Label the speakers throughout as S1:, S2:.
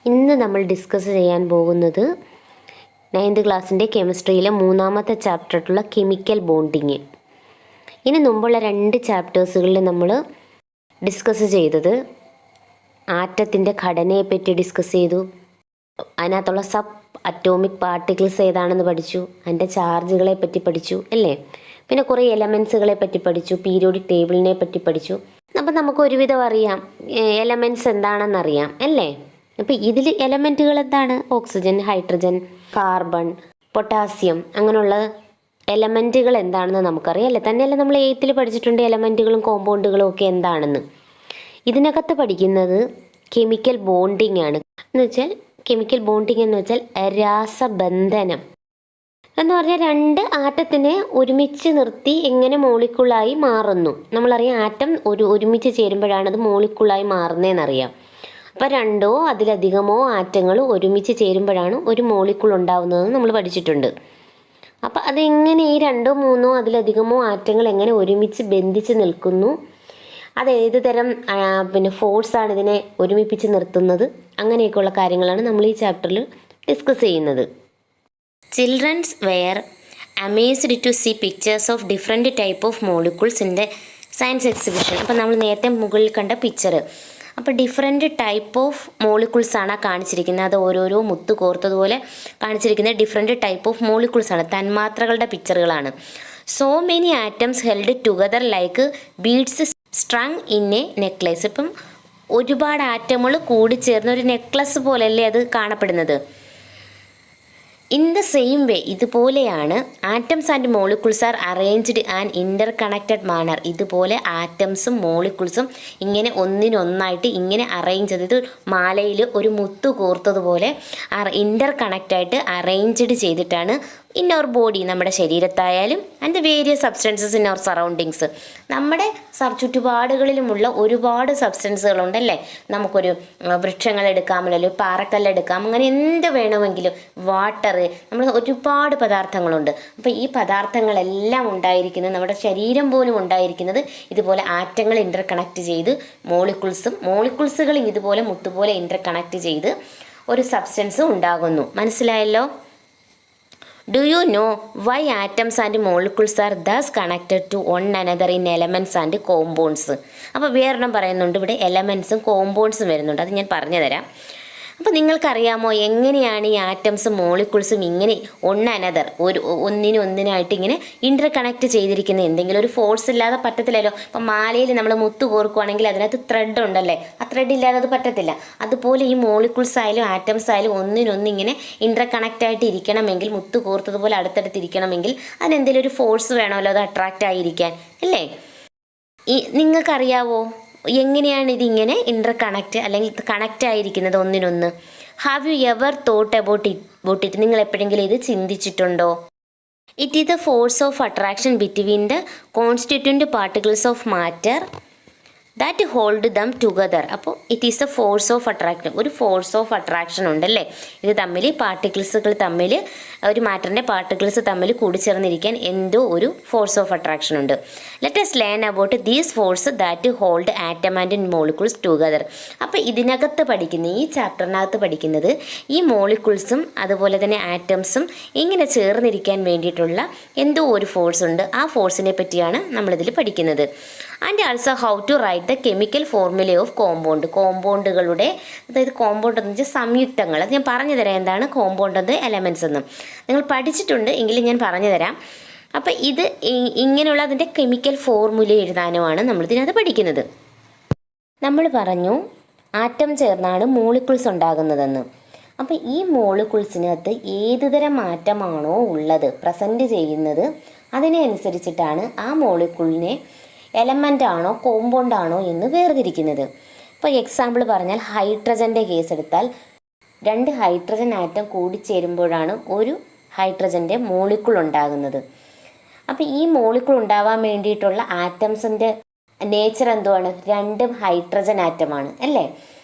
S1: ഇന്ന് നമ്മൾ ഡിസ്കസ് ചെയ്യാൻ പോകുന്നത് 9th ക്ലാസ്സിൻ്റെ കെമിസ്ട്രിയിലെ 3ാമത്തെ ചാപ്റ്ററായിട്ടുള്ള കെമിക്കൽ ബോണ്ടിങ്. ഇനി മുമ്പുള്ള 2 ചാപ്റ്റേഴ്സുകളിൽ നമ്മൾ ഡിസ്കസ് ചെയ്തത് ആറ്റത്തിൻ്റെ ഘടനയെപ്പറ്റി ഡിസ്കസ് ചെയ്തു. അതിനകത്തുള്ള സബ് അറ്റോമിക് പാർട്ടിക്കിൾസ് ഏതാണെന്ന് പഠിച്ചു, അതിൻ്റെ ചാർജുകളെ പറ്റി പഠിച്ചു അല്ലേ. പിന്നെ കുറേ എലമെൻസുകളെ പറ്റി പഠിച്ചു, പീരിയോഡിക് ടേബിളിനെ പറ്റി പഠിച്ചു. അപ്പം നമുക്ക് ഒരുവിധം അറിയാം എലമെൻറ്റ്സ് എന്താണെന്നറിയാം അല്ലേ. അപ്പോൾ ഇതിൽ എലമെൻറ്റുകൾ എന്താണ്? ഓക്സിജൻ, ഹൈഡ്രജൻ, കാർബൺ, പൊട്ടാസ്യം, അങ്ങനെയുള്ള എലമെൻറ്റുകൾ എന്താണെന്ന് നമുക്കറിയാം അല്ലേ. തന്നെയല്ല നമ്മൾ 8th പഠിച്ചിട്ടുണ്ട് എലമെൻറ്റുകളും കോമ്പൗണ്ടുകളും ഒക്കെ എന്താണെന്ന്. ഇതിനകത്ത് പഠിക്കുന്നത് കെമിക്കൽ ബോണ്ടിങ് ആണ്. എന്ന് വെച്ചാൽ കെമിക്കൽ ബോണ്ടിങ് എന്ന് വെച്ചാൽ രാസബന്ധനം എന്ന് പറഞ്ഞാൽ 2 ആറ്റത്തിനെ ഒരുമിച്ച് നിർത്തി എങ്ങനെ മോളിക്യൂളായി മാറുന്നു. നമ്മളറിയാം ആറ്റം ഒരുമിച്ച് ചേരുമ്പോഴാണ് അത് മോളിക്യൂളായി മാറുന്നതെന്നറിയാം. അപ്പോൾ 2ഓ അതിലധികമോ ആറ്റങ്ങൾ ഒരുമിച്ച് ചേരുമ്പോഴാണ് ഒരു മോളിക്യൂൾ ഉണ്ടാവുന്നതെന്ന് നമ്മൾ പഠിച്ചിട്ടുണ്ട്. അപ്പോൾ അതെങ്ങനെ ഈ 2ഓ 3ഓ അതിലധികമോ ആറ്റങ്ങൾ എങ്ങനെ ഒരുമിച്ച് ബന്ധിച്ച് നിൽക്കുന്നു, അത് ഏത് തരം ഫോഴ്സാണ് ഇതിനെ ഒരുമിപ്പിച്ച് നിർത്തുന്നത്, അങ്ങനെയൊക്കെയുള്ള കാര്യങ്ങളാണ് നമ്മൾ ഈ ചാപ്റ്ററിൽ ഡിസ്കസ് ചെയ്യുന്നത്. Childrens were amazed to see pictures of different type of molecules in the science exhibition. അപ്പോൾ നമ്മൾ നേരത്തെ മുകളിൽ കണ്ട പിക്ചർ, അപ്പോൾ ഡിഫറെൻറ്റ് ടൈപ്പ് ഓഫ് മോളിക്യൂൾസാണ് കാണിച്ചിരിക്കുന്നത്. അത് ഓരോരോ മുത്ത് കോർത്തതുപോലെ കാണിച്ചിരിക്കുന്ന ഡിഫറെൻറ്റ് ടൈപ്പ് ഓഫ് മോളിക്യൂൾസാണ്, തന്മാത്രകളുടെ പിക്ചറുകളാണ്. So many atoms held together like beads strung in a necklace. ഇപ്പം ഒരുപാട് ആറ്റങ്ങൾ കൂടിച്ചേർന്ന ഒരു നെക്ലസ് പോലെയല്ലേ അത് കാണപ്പെടുന്നത്. ഇൻ ദ സെയിം വേ, ഇതുപോലെയാണ് atoms and molecules are arranged and interconnected manner. ഇതുപോലെ ആറ്റംസും മോളിക്യൂൾസും ഇങ്ങനെ ഒന്നിനൊന്നായിട്ട് ഇങ്ങനെ അറേഞ്ച് ചെയ്ത് മാലയിൽ ഒരു മുത്ത് കോർത്തതുപോലെ ഇൻ്റർ കണക്റ്റായിട്ട് അറേഞ്ച്ഡ് ചെയ്തിട്ടാണ് ഇൻ അവർ ബോഡി, നമ്മുടെ ശരീരത്തായാലും and various substances in our surroundings, നമ്മുടെ ചുറ്റുപാടുകളിലുമുള്ള ഒരുപാട് സബ്സ്റ്റൻസുകളുണ്ടല്ലേ. നമുക്കൊരു വൃക്ഷങ്ങൾ എടുക്കാമല്ലോ, പാറക്കല്ലെടുക്കാം, അങ്ങനെ എന്ത് വേണമെങ്കിലും, വാട്ടർ, നമ്മൾ ഒരുപാട് പദാർത്ഥങ്ങളുണ്ട്. അപ്പോൾ ഈ പദാർത്ഥങ്ങളെല്ലാം ഉണ്ടായിരിക്കുന്നത്, നമ്മുടെ ശരീരം പോലും ഉണ്ടായിരിക്കുന്നത് ഇതുപോലെ ആറ്റങ്ങൾ ഇൻ്റർ കണക്ട് ചെയ്ത് മോളിക്യൂൾസുകൾ ഇതുപോലെ മുത്തുപോലെ ഇൻ്റർ കണക്ട് ചെയ്ത് ഒരു സബ്സ്റ്റൻസ് ഉണ്ടാകുന്നു. മനസ്സിലായല്ലോ? Do you know why atoms and molecules are thus connected to one another in elements and compounds? അപ്പോൾ വേറെണ്ണം പറയുന്നുണ്ട് ഇവിടെ, എലമെൻസും കോമ്പൗണ്ട്സും വരുന്നുണ്ട്, അത് ഞാൻ പറഞ്ഞു തരാം. അപ്പോൾ നിങ്ങൾക്കറിയാമോ എങ്ങനെയാണ് ഈ ആറ്റംസും മോളിക്യൂൾസും ഇങ്ങനെ ഒന്നിനായിട്ട് ഇങ്ങനെ ഇൻ്റർ കണക്ട് ചെയ്തിരിക്കുന്നത്? എന്തെങ്കിലും ഒരു ഫോഴ്സ് ഇല്ലാതെ പറ്റത്തില്ലല്ലോ. അപ്പം മാലയിൽ നമ്മൾ മുത്ത് കോർക്കുകയാണെങ്കിൽ അതിനകത്ത് ത്രെഡ് ഉണ്ടല്ലേ, ആ ത്രെഡ് ഇല്ലാതെ അത് പറ്റത്തില്ല. അതുപോലെ ഈ മോളിക്യൂൾസ് ആയാലും ആറ്റംസ് ആയാലും ഒന്നിനൊന്നിങ്ങനെ ഇൻ്റർ കണക്റ്റ് ആയിട്ട് ഇരിക്കണമെങ്കിൽ, മുത്ത് കോർത്തതുപോലെ അടുത്തടുത്തിരിക്കണമെങ്കിൽ അതിനെന്തെങ്കിലും ഒരു ഫോഴ്സ് വേണമല്ലോ അത് അട്രാക്റ്റ് ആയിരിക്കാൻ അല്ലേ. നിങ്ങൾക്കറിയാവോ എങ്ങനെയാണ് ഇതിങ്ങനെ ഇൻ്റർ കണക്റ്റ് അല്ലെങ്കിൽ കണക്റ്റ് ആയിരിക്കുന്നത് ഒന്നിനൊന്ന്? Have you ever thought about it? നിങ്ങൾ എപ്പോഴെങ്കിലും ഇത് ചിന്തിച്ചിട്ടുണ്ടോ? It is the force of attraction between the constituent particles of matter that hold them together. അപ്പോൾ it is the force of attraction, ഒരു ഫോഴ്സ് ഓഫ് അട്രാക്ഷൻ ഉണ്ടല്ലേ. ഇത് തമ്മിൽ പാർട്ടിക്കിൾസുകൾ തമ്മിൽ, ഒരു മാറ്ററിൻ്റെ പാർട്ടിക്കിൾസ് തമ്മിൽ കൂടിച്ചേർന്നിരിക്കാൻ എന്തോ ഒരു ഫോഴ്സ് ഓഫ് അട്രാക്ഷൻ ഉണ്ട്. Let us learn about these force that hold atom and molecules together. അപ്പോൾ ഇതിനകത്ത് പഠിക്കുന്ന, ഈ ചാപ്റ്ററിനകത്ത് പഠിക്കുന്നത് ഈ മോളിക്യൂൾസും അതുപോലെ തന്നെ ആറ്റംസും ഇങ്ങനെ ചേർന്നിരിക്കാൻ വേണ്ടിയിട്ടുള്ള എന്തോ ഒരു ഫോഴ്സ് ഉണ്ട്. ആ ഫോഴ്സിനെ പറ്റിയാണ് നമ്മളിതിൽ പഠിക്കുന്നത്. And also how to write the chemical formula of compound. കോമ്പൗണ്ടുകളുടെ, അതായത് കോമ്പൗണ്ട് എന്ന് വെച്ചാൽ സംയുക്തങ്ങൾ. അത് ഞാൻ പറഞ്ഞു തരാം എന്താണ് കോമ്പൗണ്ട് എന്ന്, എലമെൻറ്റ്സ് എന്നും. നിങ്ങൾ പഠിച്ചിട്ടുണ്ട് എങ്കിലും ഞാൻ പറഞ്ഞു തരാം. അപ്പം ഇത് ഇങ്ങനെയുള്ള അതിൻ്റെ കെമിക്കൽ ഫോർമുല എഴുതാനുമാണ് നമ്മളിതിനകത്ത് പഠിക്കുന്നത്. നമ്മൾ പറഞ്ഞു ആറ്റം ചേർന്നാണ് മോളിക്യൂൾസ് ഉണ്ടാകുന്നതെന്ന്. അപ്പം ഈ മോളിക്യൂൾസിനകത്ത് ഏത് തരം ആറ്റമാണോ ഉള്ളത് പ്രസൻറ്റ് ചെയ്യുന്നത് അതിനെ അനുസരിച്ചിട്ടാണ് ആ മോളിക്യൂളിനെ എലമെൻ്റ് ആണോ കോമ്പൗണ്ട് ആണോ എന്ന് വേർതിരിക്കുന്നത്. ഇപ്പോൾ എക്സാമ്പിൾ പറഞ്ഞാൽ ഹൈഡ്രജൻ്റെ കേസ് എടുത്താൽ 2 ഹൈഡ്രജൻ ആറ്റം കൂടിച്ചേരുമ്പോഴാണ് ഒരു ഹൈഡ്രജൻ്റെ മോളിക്യൂൾ ഉണ്ടാകുന്നത്. അപ്പോൾ ഈ മോളിക്യൂൾ ഉണ്ടാവാൻ വേണ്ടിയിട്ടുള്ള ആറ്റംസിൻ്റെ നേച്ചർ എന്തുവാണ്? 2 ഹൈഡ്രജൻ ആറ്റമാണ് അല്ലേ.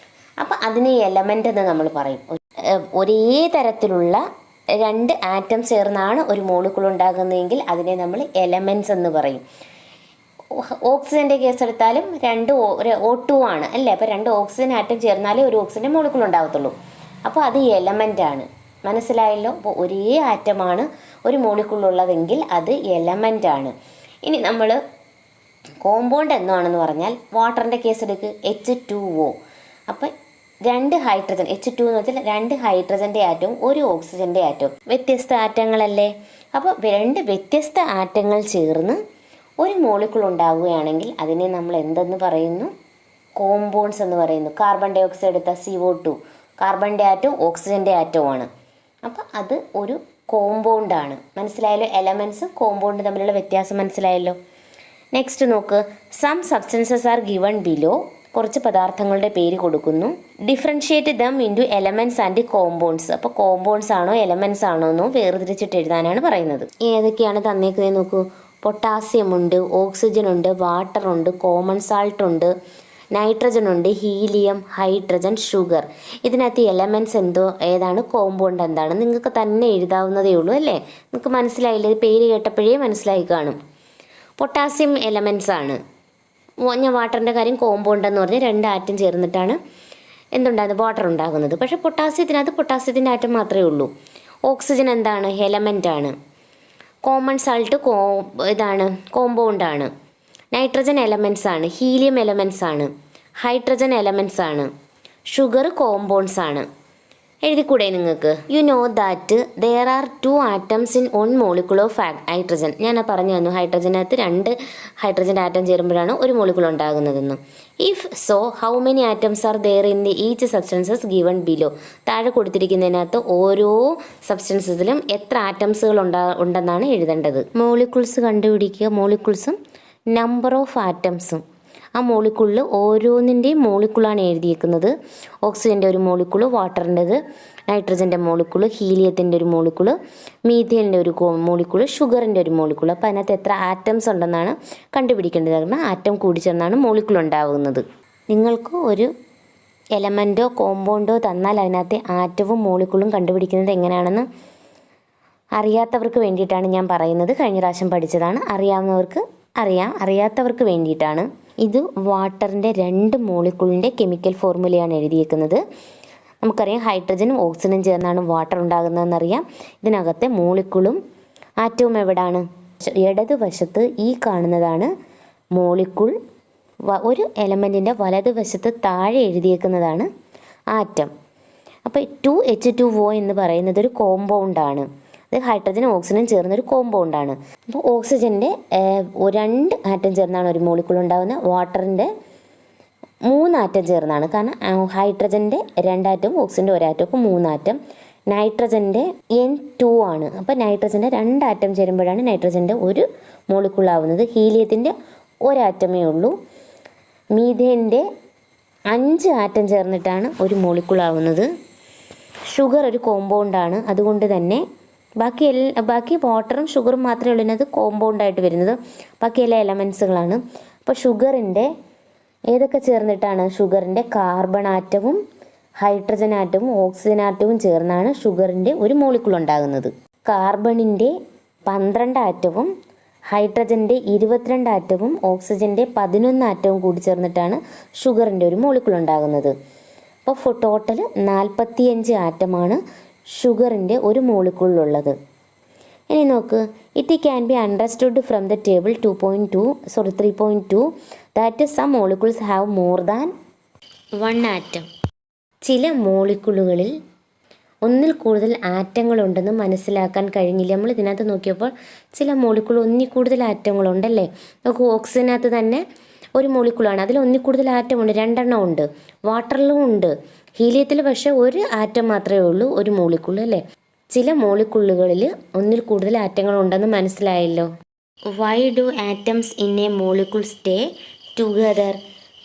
S1: അപ്പോൾ അതിനെ എലമെൻ്റ് എന്ന് നമ്മൾ പറയും. ഒരേ തരത്തിലുള്ള 2 ആറ്റം ചേർന്നാണ് ഒരു മോളിക്യൂൾ ഉണ്ടാകുന്നതെങ്കിൽ അതിനെ നമ്മൾ എലമെൻറ്റ്സ് എന്ന് പറയും. ഓക്സിജൻ്റെ കേസ് എടുത്താലും 2 O2 ആണ് അല്ലേ. അപ്പോൾ 2 ഓക്സിജൻ ആറ്റം ചേർന്നാലേ ഒരു ഓക്സിജൻ്റെ മോളിക്യൂൾ ഉണ്ടാകത്തുള്ളൂ. അപ്പോൾ അത് എലമെൻ്റാണ്. മനസ്സിലായല്ലോ? അപ്പോൾ ഒരേ ആറ്റമാണ് ഒരു മോളിക്കുളുള്ളതെങ്കിൽ അത് എലമെൻ്റാണ്. ഇനി നമ്മൾ കോമ്പൗണ്ട് എന്നാണെന്ന് പറഞ്ഞാൽ വാട്ടറിൻ്റെ കേസ് എടുക്ക്, H2O. അപ്പം 2 ഹൈഡ്രജൻ, H2 എന്ന് വെച്ചാൽ 2 ഹൈഡ്രജൻ്റെ ആറ്റവും 1 ഓക്സിജൻ്റെ ആറ്റവും വ്യത്യസ്ത ആറ്റങ്ങളല്ലേ. അപ്പോൾ 2 വ്യത്യസ്ത ആറ്റങ്ങൾ ചേർന്ന് ഒരു മോളിക്കുൾ ഉണ്ടാവുകയാണെങ്കിൽ അതിനെ നമ്മൾ എന്തെന്ന് പറയുന്നു? കോമ്പൗണ്ട്സ് എന്ന് പറയുന്നു. കാർബൺ ഡൈ ഓക്സൈഡ് എടുത്ത CO2 കാർബണിൻ്റെ ആറ്റവും ഓക്സിജൻ്റെ ആറ്റവുമാണ്. അപ്പോൾ അത് ഒരു കോമ്പൗണ്ടാണ്. മനസ്സിലായല്ലോ? എലമെൻറ്റ്സ് കോമ്പൗണ്ട് തമ്മിലുള്ള വ്യത്യാസം മനസ്സിലായല്ലോ. നെക്സ്റ്റ് നോക്ക്, some substances are given below. കുറച്ച് പദാർത്ഥങ്ങളുടെ പേര് കൊടുക്കുന്നു. Differentiate them into elements and compounds. അപ്പോൾ കോമ്പൗണ്ട്സ് ആണോ എലമെൻറ്റ്സ് ആണോ എന്നോ വേർതിരിച്ചിട്ട് എഴുതാനാണ് പറയുന്നത്. ഏതൊക്കെയാണ് തന്നേക്കുന്നത് നോക്കൂ. പൊട്ടാസ്യം ഉണ്ട്, ഓക്സിജൻ ഉണ്ട്, വാട്ടർ ഉണ്ട്, കോമൺ സാൾട്ട് ഉണ്ട്, നൈട്രജൻ ഉണ്ട്, ഹീലിയം, ഹൈഡ്രജൻ, ഷുഗർ. ഇതിനകത്ത് എലമെൻറ്റ്സ് എന്തോ ഏതാണ്, കോമ്പൗണ്ട് എന്താണ് നിങ്ങൾക്ക് തന്നെ എഴുതാവുന്നതേ ഉള്ളൂ അല്ലേ. നിങ്ങൾക്ക് മനസ്സിലായില്ലേ? പേര് കേട്ടപ്പോഴേ മനസ്സിലായി കാണും. പൊട്ടാസ്യം എലമെൻറ്റ്സ് ആണ്. ഞാൻ വാട്ടറിൻ്റെ കാര്യം കോമ്പൗണ്ട് എന്ന് പറഞ്ഞാൽ 2 ആറ്റം ചേർന്നിട്ടാണ് എന്തുണ്ടാകുന്നത്, വാട്ടർ ഉണ്ടാകുന്നത്. പക്ഷേ പൊട്ടാസ്യത്തിനകത്ത് പൊട്ടാസ്യത്തിൻ്റെ ആറ്റം മാത്രമേ ഉള്ളൂ. ഓക്സിജൻ എന്താണ്, എലമെൻ്റാണ്. കോമൺ സാൾട്ട് ഇതാണ്, കോമ്പൗണ്ടാണ്. നൈട്രജൻ എലമെൻറ്റ്സ് ആണ്, ഹീലിയം എലമെൻറ്റ്സ് ആണ്, ഹൈഡ്രജൻ എലമെൻറ്റ്സ് ആണ്, ഷുഗർ കോമ്പൗണ്ട്സ് ആണ്. എഴുതിക്കൂടെ നിങ്ങൾക്ക്? You know that there are 2 atoms in 1 molecule of hydrogen. ഞാൻ പറഞ്ഞു തന്നു ഹൈഡ്രജനകത്ത് 2 ഹൈഡ്രജൻ്റെ ആറ്റം ചേരുമ്പോഴാണ് ഒരു മോളിക്കുൾ ഉണ്ടാകുന്നതെന്ന്. If so how many atoms are there in the each substances given below. താഴെ കൊടുത്തിരിക്കുന്നതിനകത്ത് ഓരോ സബ്സ്റ്റൻസസിലും എത്ര ആറ്റംസുകൾ ഉണ്ടെന്നാണ് എഴുതേണ്ടത്. മോളിക്കുൾസ് കണ്ടുപിടിക്കുക. മോളിക്കുൾസും നമ്പർ ഓഫ് ആറ്റംസും. ആ മോളിക്കുളിൽ ഓരോന്നിൻ്റെയും മോളിക്കുളാണ് എഴുതിയേക്കുന്നത്. ഓക്സിജൻ്റെ ഒരു മോളിക്കുള്, വാട്ടറിൻ്റെത്, നൈട്രജൻ്റെ മോളിക്കുള്, ഹീലിയത്തിൻ്റെ ഒരു മോളിക്കുള്, മീഥേലിൻ്റെ ഒരു മോളിക്കുള്, ഷുഗറിൻ്റെ ഒരു മോളിക്കുള്. അപ്പോൾ അതിനകത്ത് എത്ര ആറ്റംസ് ഉണ്ടെന്നാണ് കണ്ടുപിടിക്കേണ്ടത്. കാരണം ആറ്റം കൂടിച്ചേർന്നാണ് മോളിക്കുൾ ഉണ്ടാകുന്നത്. നിങ്ങൾക്ക് ഒരു എലമെൻറ്റോ കോമ്പൗണ്ടോ തന്നാൽ അതിനകത്തെ ആറ്റവും മോളിക്കുളും കണ്ടുപിടിക്കുന്നത് എങ്ങനെയാണെന്ന് അറിയാത്തവർക്ക് വേണ്ടിയിട്ടാണ് ഞാൻ പറയുന്നത്. കഴിഞ്ഞ പ്രാവശ്യം പഠിച്ചതാണ്. അറിയാവുന്നവർക്ക് അറിയാം, അറിയാത്തവർക്ക് വേണ്ടിയിട്ടാണ്. ഇത് വാട്ടറിൻ്റെ 2 മോളിക്കുളിൻ്റെ കെമിക്കൽ ഫോർമുലയാണ് എഴുതിയേക്കുന്നത്. നമുക്കറിയാം ഹൈഡ്രജനും ഓക്സിജനും ചേർന്നാണ് വാട്ടർ ഉണ്ടാകുന്നതെന്നറിയാം. ഇതിനകത്തെ മോളിക്കുളും ആറ്റവും എവിടാണ്? ഇടതുവശത്ത് ഈ കാണുന്നതാണ് മോളിക്കുൾ. ഒരു എലമെൻറ്റിൻ്റെ വലതുവശത്ത് താഴെ എഴുതിയേക്കുന്നതാണ് ആറ്റം. അപ്പോൾ 2H2O എന്ന് പറയുന്നത് ഒരു കോമ്പൗണ്ടാണ്. അത് ഹൈഡ്രജനും ഓക്സിജനും ചേർന്നൊരു കോമ്പൗണ്ടാണ്. അപ്പോൾ ഓക്സിജൻ്റെ 2 ആറ്റം ചേർന്നാണ് ഒരു മോളിക്കുൾ ഉണ്ടാകുന്നത്. വാട്ടറിൻ്റെ 3 ആറ്റം ചേർന്നാണ്. കാരണം ഹൈഡ്രജൻ്റെ 2 ആറ്റവും ഓക്സിജൻ്റെ 1 ആറ്റവും 3 ആറ്റം. നൈട്രജൻ്റെ N2 ആണ്. അപ്പോൾ നൈട്രജൻ്റെ 2 ആറ്റം ചേരുമ്പോഴാണ് നൈട്രജൻ്റെ ഒരു മോളിക്കുളാവുന്നത്. ഹീലിയത്തിൻ്റെ 1 ആറ്റമേ ഉള്ളൂ. മീഥേൻ്റെ 5 ആറ്റം ചേർന്നിട്ടാണ് ഒരു മോളിക്കുളാവുന്നത്. ഷുഗർ ഒരു കോമ്പൗണ്ടാണ്. അതുകൊണ്ട് തന്നെ ബാക്കി വാട്ടറും ഷുഗറും മാത്രമേ ഉള്ളൂ ഇതിനകത്ത് കോമ്പൗണ്ടായിട്ട് വരുന്നത്. ബാക്കി എല്ലാ എലമെൻസുകളാണ്. അപ്പോൾ ഷുഗറിൻ്റെ ഏതൊക്കെ ചേർന്നിട്ടാണ്? ഷുഗറിൻ്റെ കാർബൺ ആറ്റവും ഹൈഡ്രജൻ ആറ്റവും ഓക്സിജൻ ആറ്റവും ചേർന്നാണ് ഷുഗറിൻ്റെ ഒരു മോളിക്കുൾ ഉണ്ടാകുന്നത്. കാർബണിൻ്റെ 12 ആറ്റവും ഹൈഡ്രജൻ്റെ 22 ആറ്റവും ഓക്സിജൻ്റെ 11 ആറ്റവും കൂടി ചേർന്നിട്ടാണ് ഷുഗറിൻ്റെ ഒരു മോളിക്കുൾ ഉണ്ടാകുന്നത്. അപ്പോൾ ടോട്ടൽ 45 ആറ്റമാണ് ഷുഗറിൻ്റെ ഒരു മോളിക്കുളിലുള്ളത്. ഇനി നോക്ക്, it can be understood from the table 3.2 that some molecules have more than 1 atom. ചില മോളിക്കുളുകളിൽ ഒന്നിൽ കൂടുതൽ ആറ്റങ്ങളുണ്ടെന്ന് മനസ്സിലാക്കാൻ കഴിഞ്ഞില്ല. നമ്മൾ ഇതിനകത്ത് നോക്കിയപ്പോൾ ചില മോളിക്കുൾ ഒന്നിൽ കൂടുതൽ ആറ്റങ്ങളുണ്ടല്ലേ. നമുക്ക് ഓക്സിജനകത്ത് തന്നെ ഒരു മോളിക്കുളാണ്, അതിൽ ഒന്നിൽ കൂടുതൽ ആറ്റമുണ്ട്, 2 എണ്ണം ഉണ്ട്. വാട്ടറിലും ഉണ്ട്. ഹീലിയത്തിൽ പക്ഷേ 1 ആറ്റം മാത്രമേ ഉള്ളൂ, ഒരു മോളിക്കുൾ അല്ലേ. ചില മോളിക്കുളുകളിൽ ഒന്നിൽ കൂടുതൽ ആറ്റങ്ങളുണ്ടെന്ന് മനസ്സിലായല്ലോ. Why do atoms in A molecule stay together?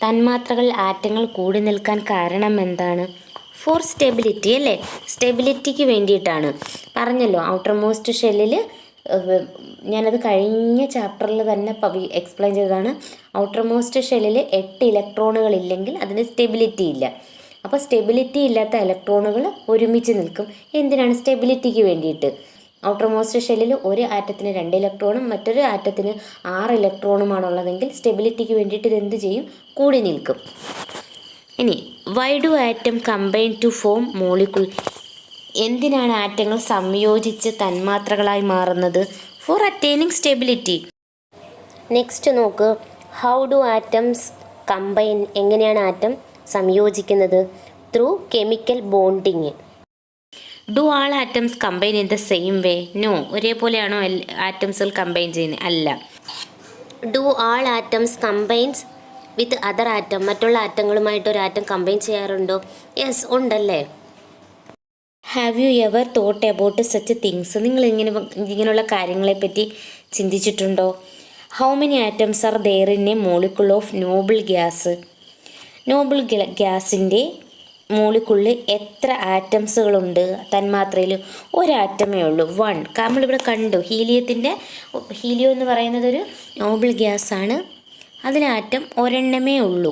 S1: തന്മാത്രകൾ ആറ്റങ്ങൾ കൂടി നിൽക്കാൻ കാരണം എന്താണ്? ഫോർ സ്റ്റെബിലിറ്റി അല്ലേ. സ്റ്റെബിലിറ്റിക്ക് വേണ്ടിയിട്ടാണ്. പറഞ്ഞല്ലോ ഔട്ടർ മോസ്റ്റ് ഷെല്ലിൽ, ഞാനത് കഴിഞ്ഞ ചാപ്റ്ററിൽ തന്നെ എക്സ്പ്ലെയിൻ ചെയ്തതാണ്. ഔട്ടർ മോസ്റ്റ് ഷെല്ലിൽ 8 ഇലക്ട്രോണുകൾ ഇല്ലെങ്കിൽ അതിന് സ്റ്റെബിലിറ്റി ഇല്ല. അപ്പോൾ സ്റ്റെബിലിറ്റി ഇല്ലാത്ത ഇലക്ട്രോണുകൾ ഒരുമിച്ച് നിൽക്കും. എന്തിനാണ്? സ്റ്റെബിലിറ്റിക്ക് വേണ്ടിയിട്ട്. ഔട്ടർ മോസ്റ്റ് ഷെല്ലിൽ ഒരു ആറ്റത്തിന് 2 ഇലക്ട്രോണും മറ്റൊരു ആറ്റത്തിന് 6 ഇലക്ട്രോണുമാണുള്ളതെങ്കിൽ സ്റ്റെബിലിറ്റിക്ക് വേണ്ടിയിട്ട് ഇതെന്ത് ചെയ്യും? കൂടി നിൽക്കും. ഇനി why do atom combine to form molecule? എന്തിനാണ് ആറ്റങ്ങൾ സംയോജിച്ച് തന്മാത്രകളായി മാറുന്നത്? For attaining stability. നെക്സ്റ്റ് നോക്ക്, ഹൗ ഡു ആറ്റംസ് കമ്പൈൻ? എങ്ങനെയാണ് ആറ്റം സംയോജിക്കുന്നത്? Through chemical bonding. Do all atoms combine in the same way? No. ഒരേപോലെയാണോ ആറ്റംസുകൾ കമ്പൈൻ ചെയ്യുന്നത്? അല്ല. Do all atoms combines with other atom? മറ്റുള്ള ആറ്റങ്ങളുമായിട്ട് ഒരു ആറ്റം കമ്പൈൻ ചെയ്യാറുണ്ടോ? യെസ്, ഉണ്ടല്ലേ. Have you ever thought about such things? നിങ്ങൾ ഇങ്ങനെയുള്ള കാര്യങ്ങളെപ്പറ്റി ചിന്തിച്ചിട്ടുണ്ടോ? How many atoms are there in a molecule of noble gas? Noble ഗ്യാസിൻ്റെ മോളിക്യൂളിൽ എത്ര ആറ്റംസുകളുണ്ട്? തന്മാത്രയിൽ ഒരാറ്റമേ ഉള്ളൂ, 1. നമ്മളിവിടെ കണ്ടു, ഹീലിയം എന്ന് പറയുന്നത് ഒരു നോബിൾ ഗ്യാസാണ്. അതിന് ആറ്റം ഒരെണ്ണമേ ഉള്ളൂ.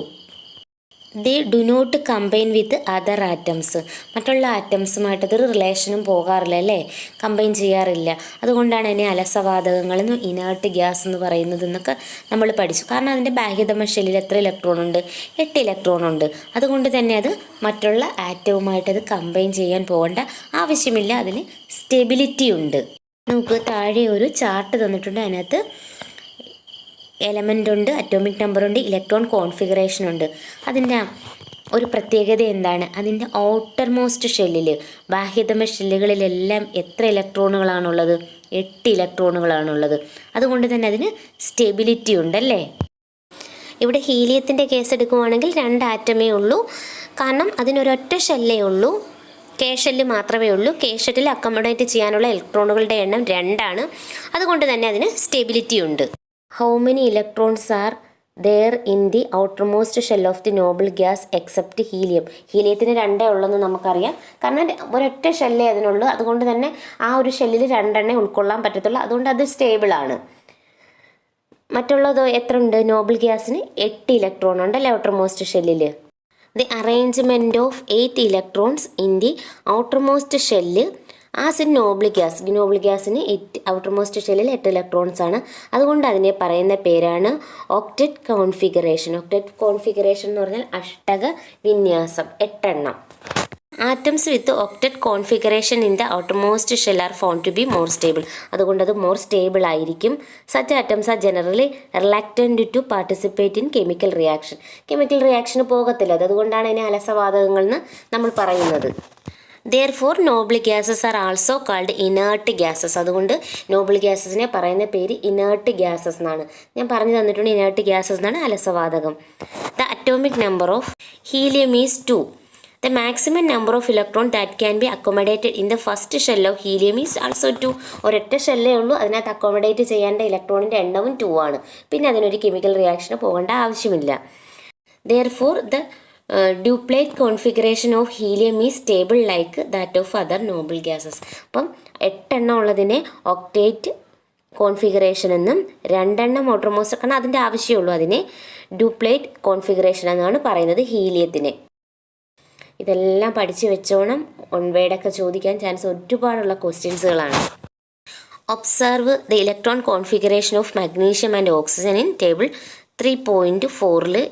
S1: They do not combine with other atoms. മറ്റുള്ള ആറ്റംസുമായിട്ടതൊരു റിലേഷനും പോകാറില്ല അല്ലേ, കമ്പൈൻ ചെയ്യാറില്ല. അതുകൊണ്ടാണ് അതിനെ അലസവാതകങ്ങളെന്നും ഇനേർട്ട് ഗ്യാസ് എന്ന് പറയുന്നത് എന്നൊക്കെ നമ്മൾ പഠിച്ചു. കാരണം അതിൻ്റെ ബാഹ്യതമ ഷെല്ലിൽ എത്ര ഇലക്ട്രോൺ ഉണ്ട്? 8 ഇലക്ട്രോൺ ഉണ്ട്. അതുകൊണ്ട് തന്നെ അത് മറ്റുള്ള ആറ്റവുമായിട്ടത് കമ്പൈൻ ചെയ്യാൻ പോകേണ്ട ആവശ്യമില്ല. അതിന് സ്റ്റെബിലിറ്റി ഉണ്ട്. നമുക്ക് താഴെ ഒരു ചാർട്ട് തന്നിട്ടുണ്ട്. അതിനകത്ത് എലമെൻ്റ് ഉണ്ട്, അറ്റോമിക് നമ്പർ ഉണ്ട്, ഇലക്ട്രോൺ കോൺഫിഗറേഷൻ ഉണ്ട്. അതിൻ്റെ ഒരു പ്രത്യേകത എന്താണ്? അതിൻ്റെ ഔട്ടർ മോസ്റ്റ് ഷെല്ലിൽ, ബാഹ്യതമ ഷെല്ലുകളിലെല്ലാം എത്ര ഇലക്ട്രോണുകളാണുള്ളത്? 8 ഇലക്ട്രോണുകളാണുള്ളത്. അതുകൊണ്ട് തന്നെ അതിന് സ്റ്റെബിലിറ്റി ഉണ്ടല്ലേ. ഇവിടെ ഹീലിയത്തിൻ്റെ കേസ് എടുക്കുവാണെങ്കിൽ 2 ആറ്റമേ ഉള്ളൂ. കാരണം അതിനൊരൊറ്റ ഷെല്ലേ ഉള്ളൂ, കെ ഷെല്ല് മാത്രമേ ഉള്ളൂ. കെ ഷെല്ലിൽ അക്കോമഡേറ്റ് ചെയ്യാനുള്ള ഇലക്ട്രോണുകളുടെ എണ്ണം 2ആണ്. അതുകൊണ്ട് തന്നെ അതിന് സ്റ്റെബിലിറ്റി ഉണ്ട്. How many electrons are there in the outermost shell of the noble gas except helium? ഹീലിയത്തിന് 2 ഉള്ളെന്ന് നമുക്കറിയാം. കാരണം ഒരൊറ്റ ഷെല്ലേ അതിനുള്ളൂ. അതുകൊണ്ട് തന്നെ ആ ഒരു ഷെല്ലിൽ 2 ഉൾക്കൊള്ളാൻ പറ്റത്തുള്ളൂ. അതുകൊണ്ട് അത് സ്റ്റേബിളാണ്. മറ്റുള്ളതോ എത്ര ഉണ്ട്? നോബിൾ ഗ്യാസിന് 8 ഇലക്ട്രോൺ ഉണ്ടല്ലേ ഔട്ടർമോസ്റ്റ് ഷെല്ലിൽ. The arrangement of 8 electrons in the outermost shell as in Noble gas. Noble ഗ്യാസിന് ഔട്ടർമോസ്റ്റ് ഷെല്ലിൽ 8 ഇലക്ട്രോൺസ് ആണ്. അതുകൊണ്ട് അതിനെ പറയുന്ന പേരാണ് ഒക്ടറ്റ് കോൺഫിഗറേഷൻ. ഒക്ടറ്റ് കോൺഫിഗറേഷൻ എന്ന് പറഞ്ഞാൽ അഷ്ടക വിന്യാസം, 8 എണ്ണം. Atoms with octet configuration in the outermost shell are found to be more stable. അതുകൊണ്ട് അത് മോർ സ്റ്റേബിൾ ആയിരിക്കും. Such atoms are generally reluctant to participate in chemical reaction. Chemical റിയാക്ഷന് പോകത്തില്ല. അതുകൊണ്ടാണ് അതിനെ അലസവാതകങ്ങൾ എന്ന് നമ്മൾ പറയുന്നത്. Therefore, noble gases are also called inert gases. അതുകൊണ്ട് നോബിൾ ഗ്യാസസിനെ പറയുന്ന പേര് ഇനേർട്ട് ഗ്യാസസ് എന്നാണ്. ഞാൻ പറഞ്ഞു തന്നിട്ടുണ്ട്, ഇനേർട്ട് ഗ്യാസസ് എന്നാണ് അലസവാതകം. The atomic number of helium is 2. The maximum number of electron that can be accommodated in the first shell of helium is also 2. ഒരൊറ്റ ഷെല്ലേ ഉള്ളൂ. അതിനകത്ത് അക്കോമഡേറ്റ് ചെയ്യേണ്ട ഇലക്ട്രോണിൻ്റെ എണ്ണവും 2 ആണ്. പിന്നെ അതിനൊരു കെമിക്കൽ റിയാക്ഷന് പോകേണ്ട ആവശ്യമില്ല. Therefore, the duplet configuration of helium is stable like that of other noble gases. അപ്പം 8 എണ്ണം ഉള്ളതിനെ ഒക്ടേറ്റ് കോൺഫിഗറേഷൻ എന്നും 2 എണ്ണം ഔട്ടർമോസ്റ്റ്, കാരണം അതിൻ്റെ ആവശ്യമുള്ളൂ, അതിനെ ഡ്യൂപ്ലേറ്റ് കോൺഫിഗറേഷൻ എന്നാണ് പറയുന്നത് ഹീലിയത്തിനെ. ഇതെല്ലാം പഠിച്ചു വെച്ചോണം. ഒൺവേഡൊക്കെ ചോദിക്കാൻ ചാൻസ് ഒരുപാടുള്ള ക്വസ്റ്റ്യൻസുകളാണ്. Observe the electron configuration of magnesium and oxygen in table 3.4.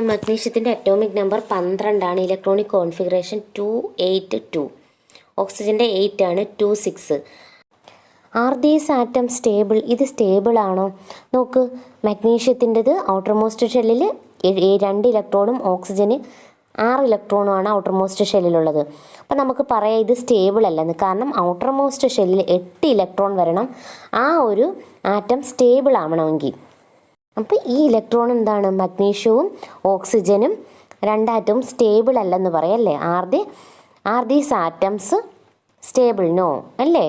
S1: മഗ്നീഷ്യത്തിൻ്റെ അറ്റോമിക് നമ്പർ 12 ആണ്. Electronic configuration 282. ഓക്സിജൻ്റെ 8 ആണ്, 26. Are these atom stable? ഇത് സ്റ്റേബിൾ ആണോ? നോക്ക്, മഗ്നീഷ്യത്തിൻ്റെത് ഔട്ടർമോസ്റ്റ് ഷെല്ലിൽ 2 ഇലക്ട്രോണും ഓക്സിജന് 6 ഇലക്ട്രോണുമാണ് ഔട്ടർമോസ്റ്റ് ഷെല്ലിലുള്ളത്. അപ്പം നമുക്ക് പറയാം ഇത് സ്റ്റേബിൾ അല്ലെന്ന്. കാരണം ഔട്ടർമോസ്റ്റ് ഷെല്ലിൽ 8 ഇലക്ട്രോൺ വരണം ആ ഒരു ആറ്റം സ്റ്റേബിൾ ആവണമെങ്കിൽ. അപ്പോൾ ഈ ഇലക്ട്രോൺ എന്താണ്? മഗ്നീഷ്യവും ഓക്സിജനും 2 ആറ്റവും സ്റ്റേബിൾ അല്ലെന്ന് പറയാം അല്ലേ. Are these atoms stable? No അല്ലേ.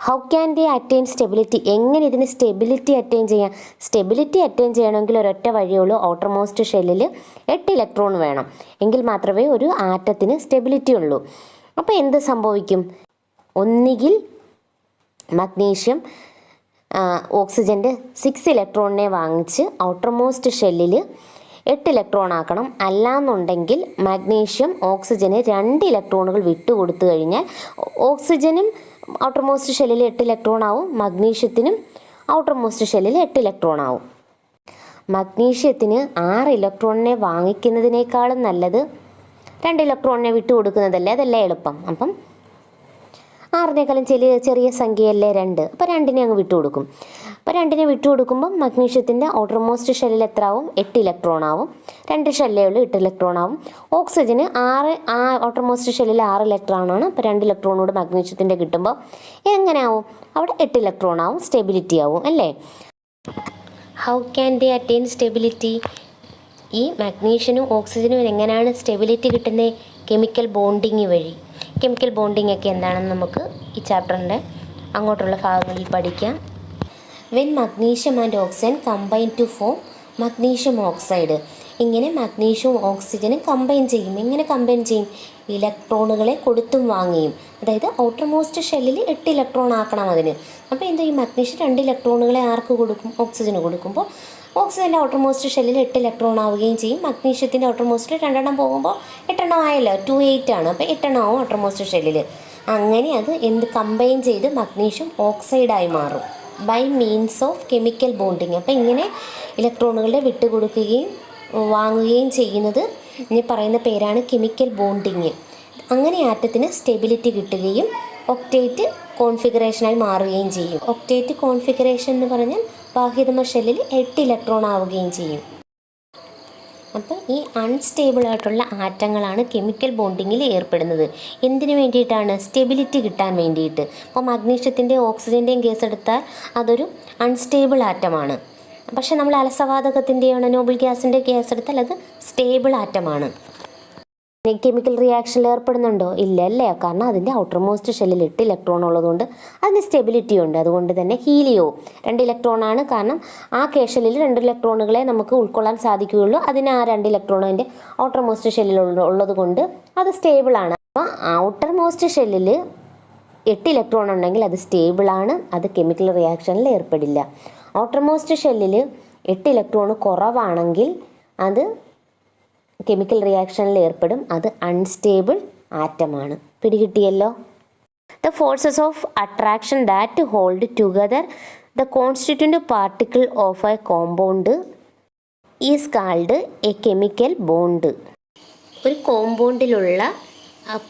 S1: How can they attain stability? എങ്ങനെ ഇതിന് സ്റ്റെബിലിറ്റി അറ്റൈൻ ചെയ്യാം? സ്റ്റെബിലിറ്റി അറ്റൈൻ ചെയ്യണമെങ്കിൽ ഒരൊറ്റ വഴിയുള്ളൂ, ഔട്ടർമോസ്റ്റ് ഷെല്ലിൽ 8 ഇലക്ട്രോൺ വേണം. എങ്കിൽ മാത്രമേ ഒരു ആറ്റത്തിന് സ്റ്റെബിലിറ്റി ഉള്ളൂ. അപ്പോൾ എന്ത് സംഭവിക്കും? ഒന്നുകിൽ മഗ്നീഷ്യം ഓക്സിജൻ്റെ 6 ഇലക്ട്രോണിനെ വാങ്ങിച്ച് ഔട്ടർമോസ്റ്റ് ഷെല്ലിൽ 8 ഇലക്ട്രോൺ ആക്കണം. അല്ലാന്നുണ്ടെങ്കിൽ മഗ്നീഷ്യം ഓക്സിജന് 2 ഇലക്ട്രോണുകൾ വിട്ടുകൊടുത്തു കഴിഞ്ഞാൽ ഓക്സിജനും ഔട്ടർമോസ്റ്റ് ഷെല്ലിൽ 8 ഇലക്ട്രോൺ ആവും, മഗ്നീഷ്യത്തിനും ഔട്ടർമോസ്റ്റ് ഷെല്ലിൽ 8 ഇലക്ട്രോൺ ആവും. മഗ്നീഷ്യത്തിന് 6 ഇലക്ട്രോണിനെ വാങ്ങിക്കുന്നതിനേക്കാളും നല്ലത് 2 ഇലക്ട്രോണിനെ വിട്ടു കൊടുക്കുന്നതല്ലേ, അതല്ലേ എളുപ്പം. അപ്പം 6നേക്കാളും ചെറിയ സംഖ്യയല്ലേ 2, അപ്പോൾ 2നെ അങ്ങ് വിട്ടു കൊടുക്കും. അപ്പോൾ 2നെ വിട്ടു കൊടുക്കുമ്പോൾ മഗ്നീഷ്യത്തിൻ്റെ ഔട്ടർമോസ്റ്റ് ഷെല്ലിൽ എത്ര ആവും? 8 ഇലക്ട്രോൺ ആവും. 2 ഷെല്ലേ ഉള്ളൂ, 8 ഇലക്ട്രോൺ ആവും. ഓക്സിജന് ഔട്ടർമോസ്റ്റ് ഷെല്ലിൽ 6 ഇലക്ട്രോണാണ്. അപ്പോൾ 2 ഇലക്ട്രോണോട് മഗ്നീഷ്യത്തിൻ്റെ കിട്ടുമ്പോൾ എങ്ങനെ ആവും? അവിടെ 8 ഇലക്ട്രോൺ ആവും, സ്റ്റെബിലിറ്റി ആവും അല്ലേ. How can they attain stability? ഈ മഗ്നീഷ്യനും ഓക്സിജനും എങ്ങനെയാണ് സ്റ്റെബിലിറ്റി കിട്ടുന്നത്? കെമിക്കൽ ബോണ്ടിങ് വഴി. കെമിക്കൽ ബോണ്ടിങ് ഒക്കെ എന്താണെന്ന് നമുക്ക് ഈ ചാപ്റ്ററിൻ്റെ അങ്ങോട്ടുള്ള ഭാഗങ്ങളിൽ പഠിക്കാം. When magnesium and oxygen combine to form magnesium oxide. ഇങ്ങനെ മഗ്നീഷ്യവും ഓക്സിജനും കമ്പൈൻ ചെയ്യും. എങ്ങനെ കമ്പൈൻ ചെയ്യും? ഇലക്ട്രോണുകളെ കൊടുത്തും വാങ്ങിയും. അതായത് ഔട്ടർമോസ്റ്റ് ഷെല്ലിൽ 8 ഇലക്ട്രോൺ ആക്കണം അതിന്. അപ്പോൾ എന്താ, ഈ മഗ്നീഷ്യം 2 ഇലക്ട്രോണുകളെ ആർക്ക് കൊടുക്കും? ഓക്സിജന് കൊടുക്കുമ്പോൾ ഓക്സിജൻ്റെ ഔട്ടർമോസ്റ്റ് ഷെല്ലിൽ 8 ഇലക്ട്രോൺ ആവുകയും ചെയ്യും. മഗ്നീഷ്യത്തിൻ്റെ ഔട്ടർമോസ്റ്റിൽ 2 പോകുമ്പോൾ 8 ആയല്ലോ, 2 8 ആണ്. അപ്പോൾ 8 ആവും ഔട്ടർമോസ്റ്റ് ഷെല്ലിൽ. അങ്ങനെ അത് കമ്പൈൻ ചെയ്ത് മഗ്നീഷ്യം ഓക്സൈഡായി മാറും by means of chemical bonding. അപ്പോൾ ഇങ്ങനെ ഇലക്ട്രോണുകളെ വിട്ടുകൊടുക്കുകയും വാങ്ങുകയും ചെയ്യുന്നത് ഇനി പറയുന്ന പേരാണ് കെമിക്കൽ ബോണ്ടിങ്. അങ്ങനെ ആറ്റത്തിന് സ്റ്റെബിലിറ്റി കിട്ടുകയും ഒക്ടേറ്റ് കോൺഫിഗറേഷനായി മാറുകയും ചെയ്യും. ഒക്ടേറ്റ് കോൺഫിഗറേഷൻ എന്ന് പറഞ്ഞാൽ ബാഹ്യതമ ഷെല്ലിൽ 8 ഇലക്ട്രോൺ ആവുകയും ചെയ്യും. അപ്പം ഈ അൺസ്റ്റേബിൾ ആയിട്ടുള്ള ആറ്റങ്ങളാണ് കെമിക്കൽ ബോണ്ടിങ്ങിൽ ഏർപ്പെടുന്നത്. എന്തിനു വേണ്ടിയിട്ടാണ്? സ്റ്റെബിലിറ്റി കിട്ടാൻ വേണ്ടിയിട്ട്. അപ്പോൾ മഗ്നീഷ്യത്തിൻ്റെയും ഓക്സിജൻ്റെയും കേസ് എടുത്താൽ അതൊരു അൺസ്റ്റേബിൾ ആറ്റമാണ്. പക്ഷേ നമ്മൾ അലസവാതകത്തിൻ്റെയാണ് നോബിൾ ഗ്യാസിൻ്റെ കേസ് എടുത്താൽ അത് സ്റ്റേബിൾ ആറ്റമാണ്. കെമിക്കൽ റിയാക്ഷനിൽ ഏർപ്പെടുന്നുണ്ടോ? ഇല്ല അല്ലേ. കാരണം അതിൻ്റെ ഔട്ടർമോസ്റ്റ് ഷെല്ലിൽ 8 ഇലക്ട്രോൺ ഉള്ളതുകൊണ്ട് അതിന് സ്റ്റെബിലിറ്റി ഉണ്ട്. അതുകൊണ്ട് തന്നെ ഹീലിയോ 2 ഇലക്ട്രോണാണ്. കാരണം ആ ഷെല്ലിൽ 2 ഇലക്ട്രോണുകളെ നമുക്ക് ഉൾക്കൊള്ളാൻ സാധിക്കുകയുള്ളൂ. അതിന് ആ 2 ഇലക്ട്രോൺ അതിൻ്റെ ഔട്ടർമോസ്റ്റ് ഷെല്ലിൽ ഉള്ളത് കൊണ്ട് അത് സ്റ്റേബിളാണ്. അപ്പോൾ ഔട്ടർമോസ്റ്റ് ഷെല്ലിൽ 8 ഇലക്ട്രോൺ ഉണ്ടെങ്കിൽ അത് സ്റ്റേബിളാണ്, അത് കെമിക്കൽ റിയാക്ഷനിൽ ഏർപ്പെടില്ല. ഔട്ടർമോസ്റ്റ് ഷെല്ലിൽ 8 ഇലക്ട്രോൺ കുറവാണെങ്കിൽ അത് കെമിക്കൽ റിയാക്ഷനിൽ ഏർപ്പെടും, അത് അൺസ്റ്റേബിൾ ആറ്റമാണ്. പിടികിട്ടിയല്ലോ. The forces of attraction that hold together the constituent particle of a compound is called a chemical bond. ഒരു കോമ്പൗണ്ടിലുള്ള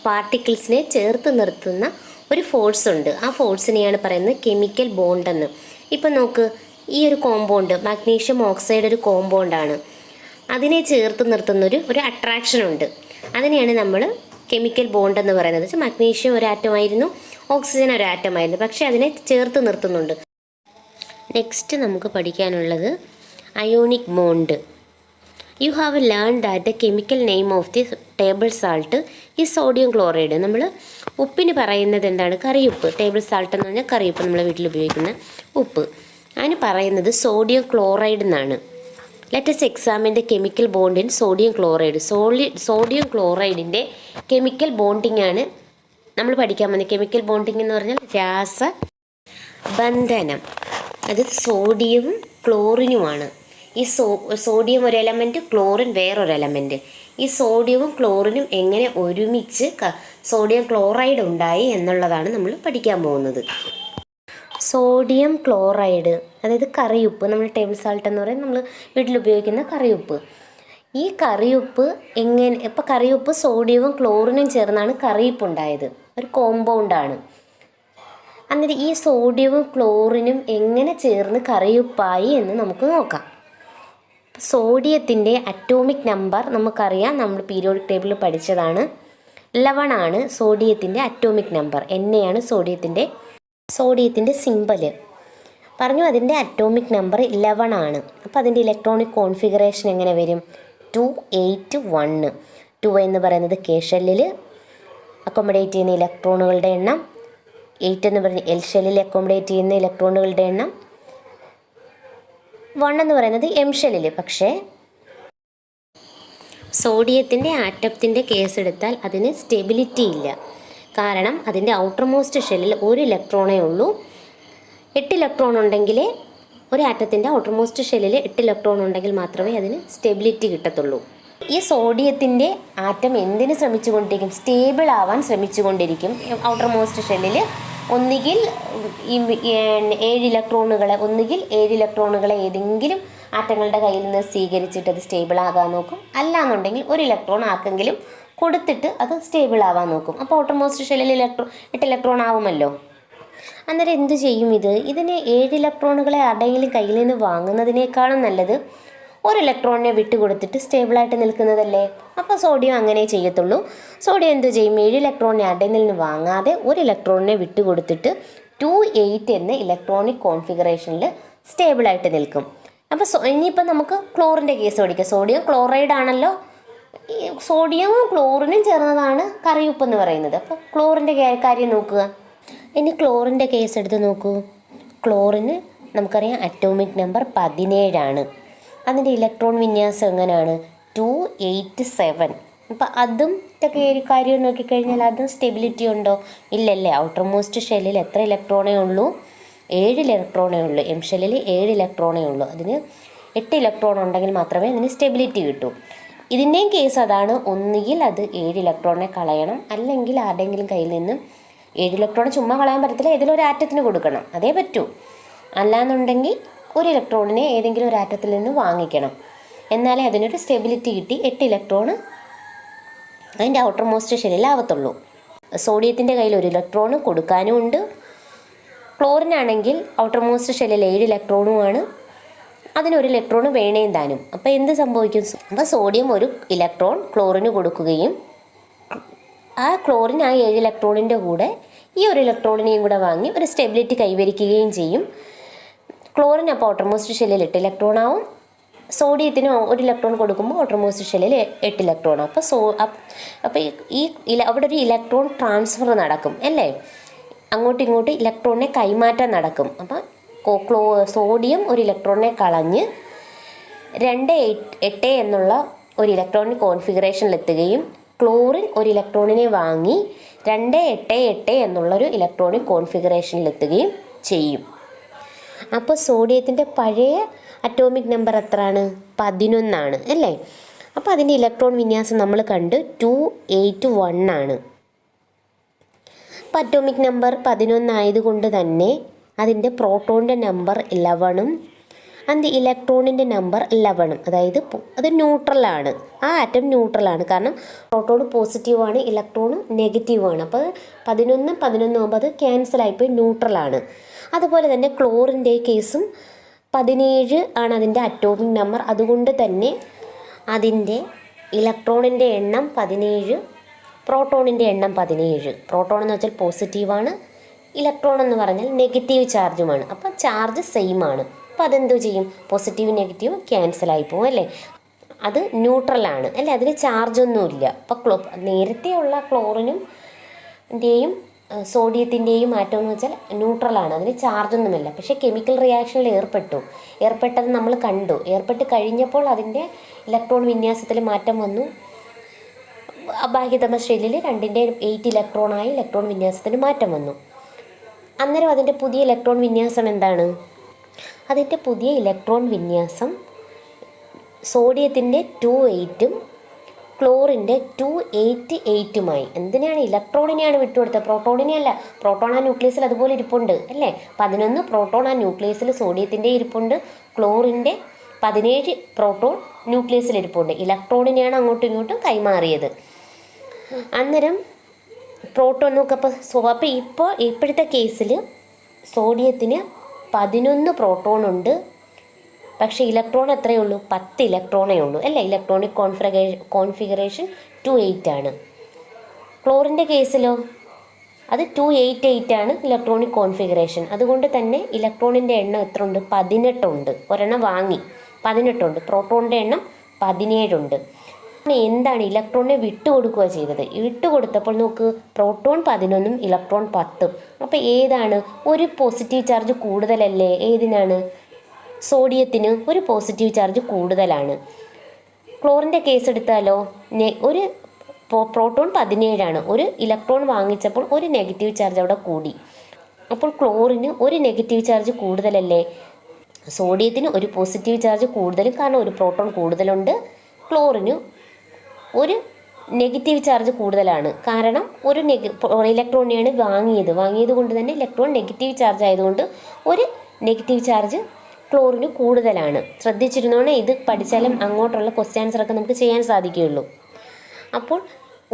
S1: പാർട്ടിക്കിൾസിനെ ചേർത്ത് നിർത്തുന്ന ഒരു ഫോഴ്സ് ഉണ്ട്. ആ ഫോഴ്സിനെയാണ് പറയുന്നത് കെമിക്കൽ ബോണ്ടെന്ന്. ഇപ്പം നോക്ക്, ഈ ഒരു കോമ്പൗണ്ട് മഗ്നീഷ്യം ഓക്സൈഡ് ഒരു കോമ്പൗണ്ടാണ്. അതിനെ ചേർത്ത് നിർത്തുന്നൊരു അട്രാക്ഷനുണ്ട്. അതിനെയാണ് നമ്മൾ കെമിക്കൽ ബോണ്ട് എന്ന് പറയുന്നത്. മഗ്നീഷ്യം ഒരു ആറ്റമായിരുന്നു, ഓക്സിജൻ ഒരു ആറ്റമായിരുന്നു, പക്ഷേ അതിനെ ചേർത്ത് നിർത്തുന്നുണ്ട്. നെക്സ്റ്റ് നമുക്ക് പഠിക്കാനുള്ളത് ionic bond. You have learn that the chemical name of the table salt ഈ സോഡിയം ക്ലോറൈഡ്. നമ്മൾ ഉപ്പിന് പറയുന്നത് എന്താണ്? കറിയുപ്പ്. ടേബിൾ സാൾട്ട് എന്ന് പറഞ്ഞാൽ കറിയുപ്പ്, നമ്മൾ വീട്ടിൽ ഉപയോഗിക്കുന്ന ഉപ്പ്. അതിന് പറയുന്നത് സോഡിയം ക്ലോറൈഡ് എന്നാണ്. Let us examine the chemical bond in sodium chloride. സോഡിയം ക്ലോറൈഡിൻ്റെ കെമിക്കൽ ബോണ്ടിങ് ആണ് നമ്മൾ പഠിക്കാൻ പോകുന്നത്. കെമിക്കൽ ബോണ്ടിങ് എന്ന് പറഞ്ഞാൽ രാസബന്ധനം. അത് സോഡിയവും ക്ലോറിനുമാണ്. ഈ സോഡിയം ഒരു എലമെൻറ്റ്, ക്ലോറിൻ വേറൊരു എലമെൻറ്റ്. ഈ സോഡിയവും ക്ലോറിനും എങ്ങനെ ഒരുമിച്ച് സോഡിയം ക്ലോറൈഡ് ഉണ്ടായി എന്നുള്ളതാണ് നമ്മൾ പഠിക്കാൻ പോകുന്നത്. സോഡിയം ക്ലോറൈഡ്, അതായത് കറിയുപ്പ്, നമ്മൾ ടേബിൾ സാൾട്ട് എന്ന് പറയുന്നത് നമ്മൾ വീട്ടിൽ ഉപയോഗിക്കുന്ന കറിയുപ്പ്. ഈ കറിയുപ്പ് എങ്ങനെ, ഇപ്പോൾ കറിയുപ്പ് സോഡിയവും ക്ലോറിനും ചേർന്നാണ് കറിയുപ്പ് ഉണ്ടായത്, ഒരു കോമ്പൗണ്ടാണ്. എന്നിട്ട് ഈ സോഡിയവും ക്ലോറിനും എങ്ങനെ ചേർന്ന് കറിയുപ്പായി എന്ന് നമുക്ക് നോക്കാം. സോഡിയത്തിൻ്റെ അറ്റോമിക് നമ്പർ നമുക്കറിയാം, നമ്മൾ പീരിയോഡിക് ടേബിളിൽ പഠിച്ചതാണ്. 11 ആണ് സോഡിയത്തിൻ്റെ അറ്റോമിക് നമ്പർ. എന്നെയാണ് സോഡിയത്തിൻ്റെ സിമ്പല് പറഞ്ഞു. അതിൻ്റെ അറ്റോമിക് നമ്പർ 11 ആണ്. അപ്പോൾ അതിൻ്റെ ഇലക്ട്രോണിക് കോൺഫിഗറേഷൻ എങ്ങനെ വരും? 2 8 1. 2 എന്ന് പറയുന്നത് കെ ഷെല്ലിൽ അക്കോമഡേറ്റ് ചെയ്യുന്ന ഇലക്ട്രോണുകളുടെ എണ്ണം, 8 എന്ന് പറയുന്നത് എൽ ഷെല്ലിൽ അക്കോമഡേറ്റ് ചെയ്യുന്ന ഇലക്ട്രോണുകളുടെ എണ്ണം, 1 എന്ന് പറയുന്നത് എം ഷെല്ലിൽ. പക്ഷേ സോഡിയത്തിൻ്റെ ആറ്റത്തിൻ്റെ കേസ് എടുത്താൽ അതിന് സ്റ്റെബിലിറ്റി ഇല്ല. കാരണം അതിൻ്റെ ഔട്ടർമോസ്റ്റ് ഷെല്ലിൽ 1 ഇലക്ട്രോണേ ഉള്ളൂ. 8 ഇലക്ട്രോൺ ഉണ്ടെങ്കിൽ ഒരു ആറ്റത്തിൻ്റെ ഔട്ടർമോസ്റ്റ് ഷെല്ലിൽ 8 ഇലക്ട്രോൺ ഉണ്ടെങ്കിൽ മാത്രമേ അതിന് സ്റ്റെബിലിറ്റി കിട്ടത്തുള്ളൂ. ഈ സോഡിയത്തിൻ്റെ ആറ്റം എന്തിന് ശ്രമിച്ചുകൊണ്ടിരിക്കും? സ്റ്റേബിൾ ആവാൻ ശ്രമിച്ചുകൊണ്ടിരിക്കും. ഔട്ടർമോസ്റ്റ് ഷെല്ലിൽ ഒന്നുകിൽ 7 ഇലക്ട്രോണുകളെ ഏതെങ്കിലും ആറ്റങ്ങളുടെ കയ്യിൽ നിന്ന് സ്വീകരിച്ചിട്ട് അത് സ്റ്റേബിൾ ആകാൻ നോക്കും. അല്ലാന്നുണ്ടെങ്കിൽ ഒരു ഇലക്ട്രോൺ ആർക്കെങ്കിലും കൊടുത്തിട്ട് അത് സ്റ്റേബിൾ ആവാൻ നോക്കും. അപ്പോൾ ഔട്ടർമോസ്റ്റ് ഷെല്ലിൽ 8 ഇലക്ട്രോൺ ആവുമല്ലോ. അന്നേരം എന്ത് ചെയ്യും? ഇതിന് 7 ഇലക്ട്രോണുകളെ ആരുടെയെങ്കിലും കയ്യിൽ നിന്ന് വാങ്ങുന്നതിനേക്കാളും നല്ലത് ഒരു ഇലക്ട്രോണിനെ വിട്ടുകൊടുത്തിട്ട് സ്റ്റേബിളായിട്ട് നിൽക്കുന്നതല്ലേ. അപ്പോൾ സോഡിയം അങ്ങനെ ചെയ്യത്തുള്ളൂ. സോഡിയം എന്ത് ചെയ്യും? 7 ഇലക്ട്രോണിനെ ആരുടെയിൽ നിന്ന് വാങ്ങാതെ ഒരു ഇലക്ട്രോണിനെ വിട്ടുകൊടുത്തിട്ട് 2 8 എന്ന ഇലക്ട്രോണിക് കോൺഫിഗറേഷനിൽ സ്റ്റേബിളായിട്ട് നിൽക്കും. അപ്പോൾ ഇനിയിപ്പോൾ നമുക്ക് ക്ലോറിൻ്റെ കേസ് പഠിക്കാം. സോഡിയം ക്ലോറൈഡ് ആണല്ലോ. ഈ സോഡിയവും ക്ലോറിനും ചേർന്നതാണ് കറിയുപ്പ് എന്ന് പറയുന്നത്. അപ്പോൾ ക്ലോറിൻ്റെ കാര്യം നോക്കുക. ഇനി ക്ലോറിൻ്റെ കേസ് എടുത്ത് നോക്കൂ. ക്ലോറിന് നമുക്കറിയാം അറ്റോമിക് നമ്പർ 17 ആണ്. അതിൻ്റെ ഇലക്ട്രോൺ വിന്യാസം എങ്ങനെയാണ്? 2 8 7. അപ്പോൾ അതും ഇതൊക്കെ ഒരു കാര്യം നോക്കിക്കഴിഞ്ഞാൽ അതും സ്റ്റെബിലിറ്റി ഉണ്ടോ? ഇല്ലല്ലേ. ഔട്ടർമോസ്റ്റ് ഷെല്ലിൽ എത്ര ഇലക്ട്രോണേ ഉള്ളൂ? 7 ഇലക്ട്രോണേ ഉള്ളൂ. എം ഷെല്ലിൽ 7 ഇലക്ട്രോണേ ഉള്ളൂ. അതിന് 8 ഇലക്ട്രോൺ ഉണ്ടെങ്കിൽ മാത്രമേ അതിന് സ്റ്റെബിലിറ്റി കിട്ടൂ. ഇതിൻ്റെയും കേസ് അതാണ്. ഒന്നുകിൽ അത് 7 ഇലക്ട്രോണിനെ കളയണം, അല്ലെങ്കിൽ ആരുടെയെങ്കിലും കയ്യിൽ നിന്നും 7 ഇലക്ട്രോൺ ചുമ്മാ കളയാൻ പറ്റത്തില്ല, ഏതെങ്കിലും ഒരു ആറ്റത്തിന് കൊടുക്കണം, അതേ പറ്റൂ. അല്ലാന്നുണ്ടെങ്കിൽ ഒരു ഇലക്ട്രോണിനെ ഏതെങ്കിലും ഒരു ആറ്റത്തിൽ നിന്ന് വാങ്ങിക്കണം, എന്നാലേ അതിനൊരു സ്റ്റെബിലിറ്റി കിട്ടി 8 ഇലക്ട്രോണ് അതിൻ്റെ ഔട്ടർമോസ്റ്റ് ഷെല്ലിലാവത്തുള്ളൂ. സോഡിയത്തിൻ്റെ കയ്യിൽ 1 ഇലക്ട്രോൺ കൊടുക്കാനും ഉണ്ട്. ക്ലോറിനാണെങ്കിൽ ഔട്ടർമോസ്റ്റ് ഷെല്ലിൽ 7 ഇലക്ട്രോണുമാണ്, അതിനൊരു ഇലക്ട്രോൺ വേണേം താനും. അപ്പോൾ എന്ത് സംഭവിക്കും? അപ്പോൾ സോഡിയം 1 ഇലക്ട്രോൺ ക്ലോറിന് കൊടുക്കുകയും ആ ക്ലോറിൻ ആ 7 ഇലക്ട്രോണിൻ്റെ കൂടെ ഈ 1 ഇലക്ട്രോണിനെയും കൂടെ വാങ്ങി ഒരു സ്റ്റെബിലിറ്റി കൈവരിക്കുകയും ചെയ്യും. ക്ലോറിൻ അപ്പോൾ ഔട്ടർമോസ്റ്റ് ഷെല്ലിൽ 8 ഇലക്ട്രോൺ ആവും. സോഡിയത്തിന് 1 ഇലക്ട്രോൺ കൊടുക്കുമ്പോൾ ഔട്ടർമോസ്റ്റ് ഷെല്ലിൽ 8 ഇലക്ട്രോൺ ആവും. അപ്പോൾ അവിടെ ഒരു ഇലക്ട്രോൺ ട്രാൻസ്ഫർ നടക്കും അല്ലേ. അങ്ങോട്ടും ഇങ്ങോട്ടും ഇലക്ട്രോണിനെ കൈമാറ്റം നടക്കും. അപ്പോൾ സോഡിയം 1 ഇലക്ട്രോണിനെ കളഞ്ഞ് 2 8 എന്നുള്ള ഒരു ഇലക്ട്രോണിക് കോൺഫിഗറേഷനിലെത്തുകയും ക്ലോറിൻ 1 ഇലക്ട്രോണിനെ വാങ്ങി 2 8 8 എന്നുള്ളൊരു ഇലക്ട്രോണിക് കോൺഫിഗറേഷനിലെത്തുകയും ചെയ്യും. അപ്പോൾ സോഡിയത്തിൻ്റെ പഴയ അറ്റോമിക് നമ്പർ എത്രയാണ്? 11 ആണ് അല്ലേ. അപ്പോൾ അതിൻ്റെ ഇലക്ട്രോൺ വിന്യാസം നമ്മൾ കണ്ട് 2 8 1 ആണ്. അപ്പോൾ അറ്റോമിക് നമ്പർ 11 ആയതുകൊണ്ട് തന്നെ അതിൻ്റെ പ്രോട്ടോണിൻ്റെ നമ്പർ 11ഉം അതിൻ്റെ ഇലക്ട്രോണിൻ്റെ നമ്പർ 11ഉം, അതായത് അത് ന്യൂട്രലാണ്. ആ ആറ്റം ന്യൂട്രലാണ്. കാരണം പ്രോട്ടോൺ പോസിറ്റീവാണ്, ഇലക്ട്രോൺ നെഗറ്റീവാണ്. അപ്പോൾ 11 11 ആകുമ്പോൾ അത് ക്യാൻസലായിപ്പോയി ന്യൂട്രലാണ്. അതുപോലെ തന്നെ ക്ലോറിൻ്റെ കേസും 17 ആണ് അതിൻ്റെ അറ്റോമിക് നമ്പർ. അതുകൊണ്ട് തന്നെ അതിൻ്റെ ഇലക്ട്രോണിൻ്റെ എണ്ണം 17, പ്രോട്ടോണിൻ്റെ എണ്ണം 17. പ്രോട്ടോൺ എന്ന് വെച്ചാൽ പോസിറ്റീവാണ്, ഇലക്ട്രോൺ എന്ന് പറഞ്ഞാൽ നെഗറ്റീവ് ചാർജുമാണ്. അപ്പോൾ ചാർജ് സെയിം ആണ്. അപ്പോൾ അതെന്തോ ചെയ്യും? പോസിറ്റീവ് നെഗറ്റീവ് ക്യാൻസലായി പോകും അല്ലേ. അത് ന്യൂട്രലാണ് അല്ലേ, അതിന് ചാർജൊന്നുമില്ല. അപ്പോൾ നേരത്തെയുള്ള ക്ലോറിൻ്റെയും സോഡിയത്തിൻ്റെയും ആറ്റം എന്ന് വെച്ചാൽ ന്യൂട്രലാണ്, അതിന് ചാർജൊന്നുമില്ല. പക്ഷേ കെമിക്കൽ റിയാക്ഷനിൽ ഏർപ്പെട്ടത് നമ്മൾ കണ്ടു. ഏർപ്പെട്ട് കഴിഞ്ഞപ്പോൾ അതിൻ്റെ ഇലക്ട്രോൺ വിന്യാസത്തിൽ മാറ്റം വന്നു. ബാഹ്യതമ ഷെല്ലിൽ 2ൻ്റെ 8 ഇലക്ട്രോണായി ഇലക്ട്രോൺ വിന്യാസത്തിന് മാറ്റം വന്നു. അന്നേരം അതിൻ്റെ പുതിയ ഇലക്ട്രോൺ വിന്യാസം എന്താണ്? അതിൻ്റെ പുതിയ ഇലക്ട്രോൺ വിന്യാസം സോഡിയത്തിൻ്റെ 2 8ഉം ക്ലോറിൻ്റെ 2 8 8ഉമായി. എന്തിനാണ്? ഇലക്ട്രോണിനെയാണ് വിട്ടുകൊടുത്തത്, പ്രോട്ടോണിനെ അല്ല. പ്രോട്ടോൺ ആ ന്യൂക്ലിയസിൽ അതുപോലെ ഇരിപ്പുണ്ട് അല്ലേ. 11 പ്രോട്ടോൺ ആ ന്യൂക്ലിയസിൽ സോഡിയത്തിൻ്റെ ഇരിപ്പുണ്ട്. ക്ലോറിൻ്റെ 17 പ്രോട്ടോൺ ന്യൂക്ലിയസിൽ ഇരിപ്പുണ്ട്. ഇലക്ട്രോണിനെയാണ് അങ്ങോട്ടും ഇങ്ങോട്ടും കൈമാറിയത്. അന്നേരം പ്രോട്ടോൺ നോക്കപ്പോൾ ഇപ്പോഴത്തെ കേസിൽ സോഡിയത്തിന് 11 പ്രോട്ടോൺ ഉണ്ട്, പക്ഷേ ഇലക്ട്രോൺ എത്രയേ ഉള്ളൂ? 10 ഇലക്ട്രോണേ ഉള്ളൂ അല്ലേ. ഇലക്ട്രോണിക് കോൺഫിഗറേഷൻ 2 8 ആണ്. ക്ലോറിൻ്റെ കേസിലോ അത് 2 8 8 ആണ് ഇലക്ട്രോണിക് കോൺഫിഗറേഷൻ. അതുകൊണ്ട് തന്നെ ഇലക്ട്രോണിൻ്റെ എണ്ണം എത്ര ഉണ്ട്? 18 ഉണ്ട്. ഒരെണ്ണം വാങ്ങി 18 ഉണ്ട്. പ്രോട്ടോണിൻ്റെ എണ്ണം 17 ഉണ്ട്. എന്താണ്? ഇലക്ട്രോണിനെ വിട്ടുകൊടുക്കുക ചെയ്തത്. വിട്ടുകൊടുത്തപ്പോൾ നോക്ക്, പ്രോട്ടോൺ 11ഉം ഇലക്ട്രോൺ 10ഉം. അപ്പോൾ ഏതാണ്? ഒരു പോസിറ്റീവ് ചാർജ് കൂടുതലല്ലേ. ഏതിനാണ്? സോഡിയത്തിന് ഒരു പോസിറ്റീവ് ചാർജ് കൂടുതലാണ്. ക്ലോറിൻ്റെ കേസ് എടുത്താലോ, ഒരു പ്രോട്ടോൺ 17 ആണ്. ഒരു ഇലക്ട്രോൺ വാങ്ങിച്ചപ്പോൾ ഒരു നെഗറ്റീവ് ചാർജ് അവിടെ കൂടി. അപ്പോൾ ക്ലോറിന് ഒരു നെഗറ്റീവ് ചാർജ് കൂടുതലല്ലേ. സോഡിയത്തിന് ഒരു പോസിറ്റീവ് ചാർജ് കൂടുതലും, കാരണം ഒരു പ്രോട്ടോൺ കൂടുതലുണ്ട്. ക്ലോറിന് ഒരു നെഗറ്റീവ് ചാർജ് കൂടുതലാണ്, കാരണം ഒരു ഇലക്ട്രോണിനെയാണ് വാങ്ങിയത് കൊണ്ട് തന്നെ ഇലക്ട്രോൺ നെഗറ്റീവ് ചാർജ് ആയതുകൊണ്ട് ഒരു നെഗറ്റീവ് ചാർജ് ക്ലോറിന് കൂടുതലാണ്. ശ്രദ്ധിച്ചിരുന്നോണേ, ഇത് പഠിച്ചാലും അങ്ങോട്ടുള്ള ക്വസ്റ്റ്യൻ ആൻസറൊക്കെ നമുക്ക് ചെയ്യാൻ സാധിക്കുകയുള്ളൂ. അപ്പോൾ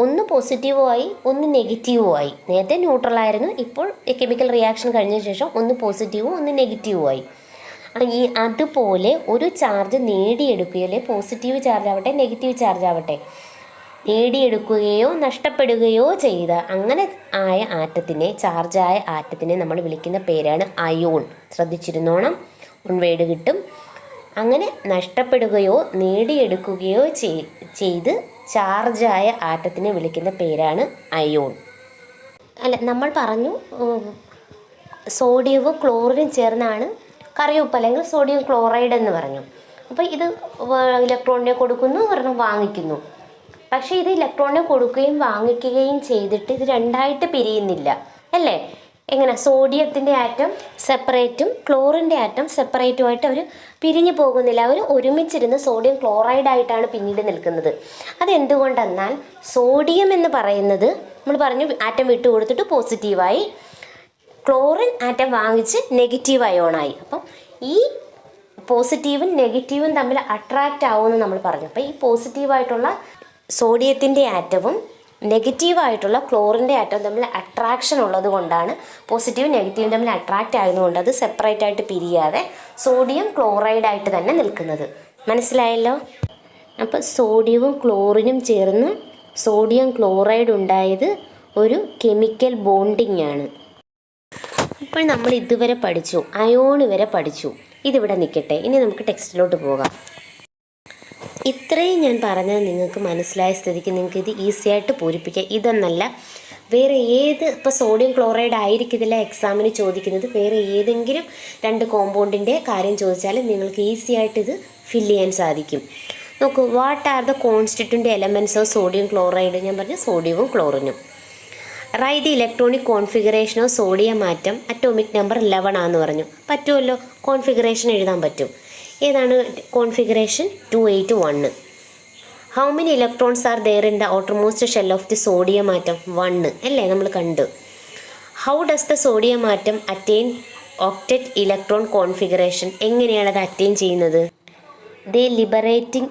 S1: ഒന്ന് പോസിറ്റീവുമായി ഒന്ന് നെഗറ്റീവുമായി. നേരത്തെ ന്യൂട്രലായിരുന്നു, ഇപ്പോൾ കെമിക്കൽ റിയാക്ഷൻ കഴിഞ്ഞ ശേഷം ഒന്ന് പോസിറ്റീവും ഒന്ന് നെഗറ്റീവുമായി. അതുപോലെ ഒരു ചാർജ് നേടിയെടുക്കുകയോ, പോസിറ്റീവ് ചാർജ് ആവട്ടെ നെഗറ്റീവ് ചാർജ് ആവട്ടെ, നേടിയെടുക്കുകയോ നഷ്ടപ്പെടുകയോ ചെയ്ത അങ്ങനെ ആയ ആറ്റത്തിനെ, ചാർജായ ആറ്റത്തിനെ നമ്മൾ വിളിക്കുന്ന പേരാണ് അയോൺ. ശ്രദ്ധിച്ചിരുന്നോണം, വേർഡ് കിട്ടും. അങ്ങനെ നഷ്ടപ്പെടുകയോ നേടിയെടുക്കുകയോ ചെയ്ത് ചാർജായ ആറ്റത്തിനെ വിളിക്കുന്ന പേരാണ് അയോൺ. നമ്മൾ പറഞ്ഞു സോഡിയവും ക്ലോറിനും ചേർന്നാണ് കറിയുപ്പ് അല്ലെങ്കിൽ സോഡിയം ക്ലോറൈഡ് എന്ന് പറഞ്ഞു. അപ്പോൾ ഇത് ഇലക്ട്രോണിനെ കൊടുക്കുന്നു, ഒരെണ്ണം വാങ്ങിക്കുന്നു. പക്ഷേ ഇത് ഇലക്ട്രോണിനെ കൊടുക്കുകയും വാങ്ങിക്കുകയും ചെയ്തിട്ട് ഇത് രണ്ടായിട്ട് പിരിയുന്നില്ല അല്ലേ? എങ്ങനെ? സോഡിയത്തിൻ്റെ ആറ്റം സെപ്പറേറ്റും ക്ലോറിൻ്റെ ആറ്റം സെപ്പറേറ്റുമായിട്ട് അവർ പിരിഞ്ഞു പോകുന്നില്ല. അവർ ഒരുമിച്ചിരുന്ന് സോഡിയം ക്ലോറൈഡായിട്ടാണ് പിന്നീട് നിൽക്കുന്നത്. അതെന്തുകൊണ്ടെന്നാൽ സോഡിയം എന്ന് പറയുന്നത് നമ്മൾ പറഞ്ഞു ആറ്റം വിട്ടു കൊടുത്തിട്ട് പോസിറ്റീവായി, ക്ലോറിൻ ആറ്റം വാങ്ങിച്ച് നെഗറ്റീവ് അയോണായി. അപ്പം ഈ പോസിറ്റീവും നെഗറ്റീവും തമ്മിൽ അട്രാക്റ്റ് ആവുമെന്ന് നമ്മൾ പറഞ്ഞു. അപ്പോൾ ഈ പോസിറ്റീവായിട്ടുള്ള സോഡിയത്തിൻ്റെ ആറ്റവും നെഗറ്റീവായിട്ടുള്ള ക്ലോറിൻ്റെ ആറ്റവും തമ്മിൽ അട്രാക്ഷൻ ഉള്ളത് കൊണ്ടാണ്, പോസിറ്റീവും നെഗറ്റീവും തമ്മിൽ അട്രാക്റ്റ് ആയതുകൊണ്ട് അത് സെപ്പറേറ്റ് ആയിട്ട് പിരിയാതെ സോഡിയം ക്ലോറൈഡായിട്ട് തന്നെ നിൽക്കുന്നത്. മനസ്സിലായല്ലോ? അപ്പോൾ സോഡിയവും ക്ലോറിനും ചേർന്ന് സോഡിയം ക്ലോറൈഡ് ഉണ്ടായത് ഒരു കെമിക്കൽ ബോണ്ടിങ് ആണ്. ഇപ്പോൾ നമ്മൾ ഇതുവരെ പഠിച്ചു, അയോൺ വരെ പഠിച്ചു. ഇതിവിടെ നിൽക്കട്ടെ, ഇനി നമുക്ക് ടെക്സ്റ്റിലോട്ട് പോകാം. ഇത്രയും ഞാൻ പറഞ്ഞത് നിങ്ങൾക്ക് മനസ്സിലായ സ്ഥിതിക്ക് നിങ്ങൾക്ക് ഇത് ഈസി ആയിട്ട് പൂരിപ്പിക്കാം. ഇതെന്നല്ല, വേറെ ഏത്, ഇപ്പോൾ സോഡിയം ക്ലോറൈഡ് ആയിരിക്കത്തില്ല എക്സാമിന് ചോദിക്കുന്നത്, വേറെ ഏതെങ്കിലും രണ്ട് കോമ്പൗണ്ടിൻ്റെ കാര്യം ചോദിച്ചാലും നിങ്ങൾക്ക് ഈസി ആയിട്ട് ഇത് ഫില്ല് ചെയ്യാൻ സാധിക്കും. നോക്കൂ, what are the constituent elements of sodium chloride? ഞാൻ പറഞ്ഞു സോഡിയവും ക്ലോറിനും. Write the electronic configuration of sodium atom atomic number 11 ആണെന്ന് പറഞ്ഞു. പറ്റുമല്ലോ, കോൺഫിഗറേഷൻ എഴുതാൻ പറ്റും. ഏതാണ് configuration? 281. How many electrons are there in the outermost shell of the sodium atom? 1 അല്ലേ, നമ്മൾ കണ്ടു. How does the sodium atom attain octet electron configuration? എങ്ങനെയാണ് അത് അറ്റൈൻ ചെയ്യുന്നത്? ദേ ലിബറേറ്റിംഗ്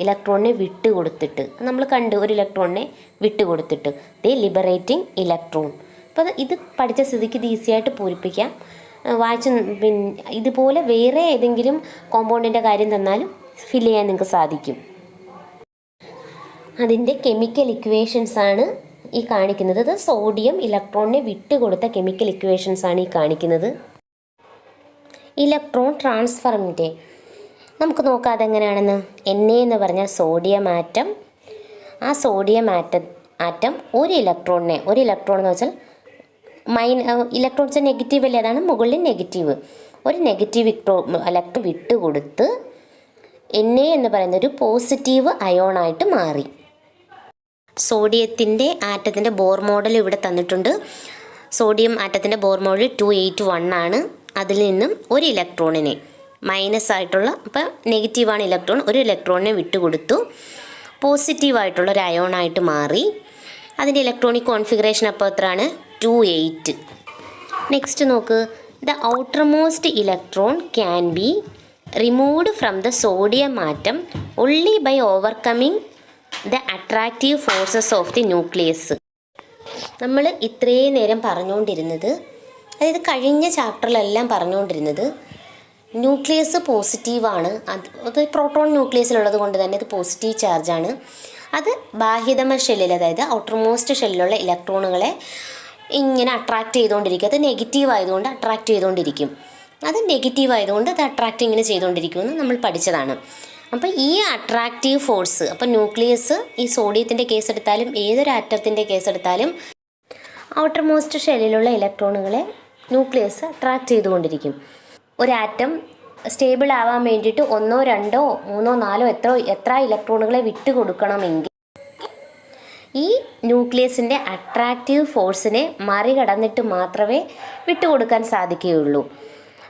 S1: ഇലക്ട്രോണിനെ വിട്ടുകൊടുത്തിട്ട്, നമ്മൾ കണ്ടു, ഒരു ഇലക്ട്രോണിനെ വിട്ടുകൊടുത്തിട്ട് ദേ ലിബറേറ്റിംഗ് ഇലക്ട്രോൺ. അപ്പോൾ ഇത് പഠിച്ച സ്ഥിതിക്ക് ഇത് ഈസി ആയിട്ട് പൂരിപ്പിക്കാം. വായിച്ച് ഇതുപോലെ വേറെ ഏതെങ്കിലും കോമ്പൗണ്ടിൻ്റെ കാര്യം തന്നാലും ഫില്ല് ചെയ്യാൻ നിങ്ങൾക്ക് സാധിക്കും. അതിൻ്റെ കെമിക്കൽ ഇക്വേഷൻസ് ആണ് ഈ കാണിക്കുന്നത്. അത് സോഡിയം ഇലക്ട്രോണിനെ വിട്ടുകൊടുത്ത കെമിക്കൽ ഇക്വേഷൻസ് ആണ് ഈ കാണിക്കുന്നത്. ഇലക്ട്രോൺ ട്രാൻസ്ഫറിൻ്റെ നമുക്ക് നോക്കാം അതെങ്ങനെയാണെന്ന്. Na എന്ന് പറഞ്ഞാൽ സോഡിയം ആറ്റം. ആ സോഡിയം ആറ്റം ഒരു ഇലക്ട്രോൺ എന്ന് വെച്ചാൽ ഇലക്ട്രോൺസ് നെഗറ്റീവ് അല്ലേ, അതാണ് മുകളിൽ നെഗറ്റീവ്. ഒരു നെഗറ്റീവ് ഇലക്ട്രോൺ വിട്ടുകൊടുത്ത് Na എന്ന് പറയുന്ന ഒരു പോസിറ്റീവ് അയോണായിട്ട് മാറി. സോഡിയത്തിൻ്റെ ആറ്റത്തിൻ്റെ ബോർ മോഡൽ ഇവിടെ തന്നിട്ടുണ്ട്. സോഡിയം ആറ്റത്തിൻ്റെ ബോർ മോഡൽ 281 ആണ്. അതിൽ നിന്നും ഒരു ഇലക്ട്രോണിനെ മൈനസ് ആയിട്ടുള്ള, ഇപ്പം നെഗറ്റീവാണ് ഇലക്ട്രോൺ, ഒരു ഇലക്ട്രോണിനെ വിട്ടുകൊടുത്തു, പോസിറ്റീവായിട്ടുള്ള ഒരു അയോണായിട്ട് മാറി. അതിൻ്റെ ഇലക്ട്രോണിക് കോൺഫിഗറേഷൻ അപ്പോൾ എത്രയാണ്? 28. നെക്സ്റ്റ് നോക്ക്, the outermost electron can be removed from the sodium atom only by overcoming the attractive forces of the nucleus. നമ്മൾ ഇത്രയും നേരം പറഞ്ഞുകൊണ്ടിരുന്നത്, അതായത് കഴിഞ്ഞ ചാപ്റ്ററിലെല്ലാം പറഞ്ഞുകൊണ്ടിരുന്നത് ന്യൂക്ലിയസ് പോസിറ്റീവാണ്. അത് പ്രോട്ടോൺ ന്യൂക്ലിയസിലുള്ളത് കൊണ്ട് തന്നെ ഇത് പോസിറ്റീവ് ചാർജാണ്. അത് ബാഹ്യതമ ഷെല്ലിൽ, അതായത് ഔട്ടർമോസ്റ്റ് ഷെല്ലിലുള്ള ഇലക്ട്രോണുകളെ ഇങ്ങനെ അട്രാക്റ്റ് ചെയ്തുകൊണ്ടിരിക്കും. അത് നെഗറ്റീവ് ആയതുകൊണ്ട് അട്രാക്റ്റ് ചെയ്തുകൊണ്ടിരിക്കും. അത് നെഗറ്റീവ് ആയതുകൊണ്ട് അത് അട്രാക്റ്റ് ഇങ്ങനെ ചെയ്തുകൊണ്ടിരിക്കുമെന്ന് നമ്മൾ പഠിച്ചതാണ്. അപ്പോൾ ഈ അട്രാക്റ്റീവ് ഫോഴ്സ്, അപ്പോൾ ന്യൂക്ലിയസ് ഈ സോഡിയത്തിൻ്റെ കേസ് എടുത്താലും ഏതൊരു ആറ്റത്തിൻ്റെ കേസ് എടുത്താലും ഔട്ടർമോസ്റ്റ് ഷെല്ലിലുള്ള ഇലക്ട്രോണുകളെ ന്യൂക്ലിയസ് അട്രാക്റ്റ് ചെയ്തുകൊണ്ടിരിക്കും. ഒരു ആറ്റം സ്റ്റേബിൾ ആവാൻ വേണ്ടിയിട്ട് 1, 2, 3, 4 എത്ര ഇലക്ട്രോണുകളെ വിട്ടുകൊടുക്കണമെങ്കിൽ ഈ ന്യൂക്ലിയസിൻ്റെ അട്രാക്റ്റീവ് ഫോഴ്സിനെ മറികടന്നിട്ട് മാത്രമേ വിട്ടുകൊടുക്കാൻ സാധിക്കുകയുള്ളൂ.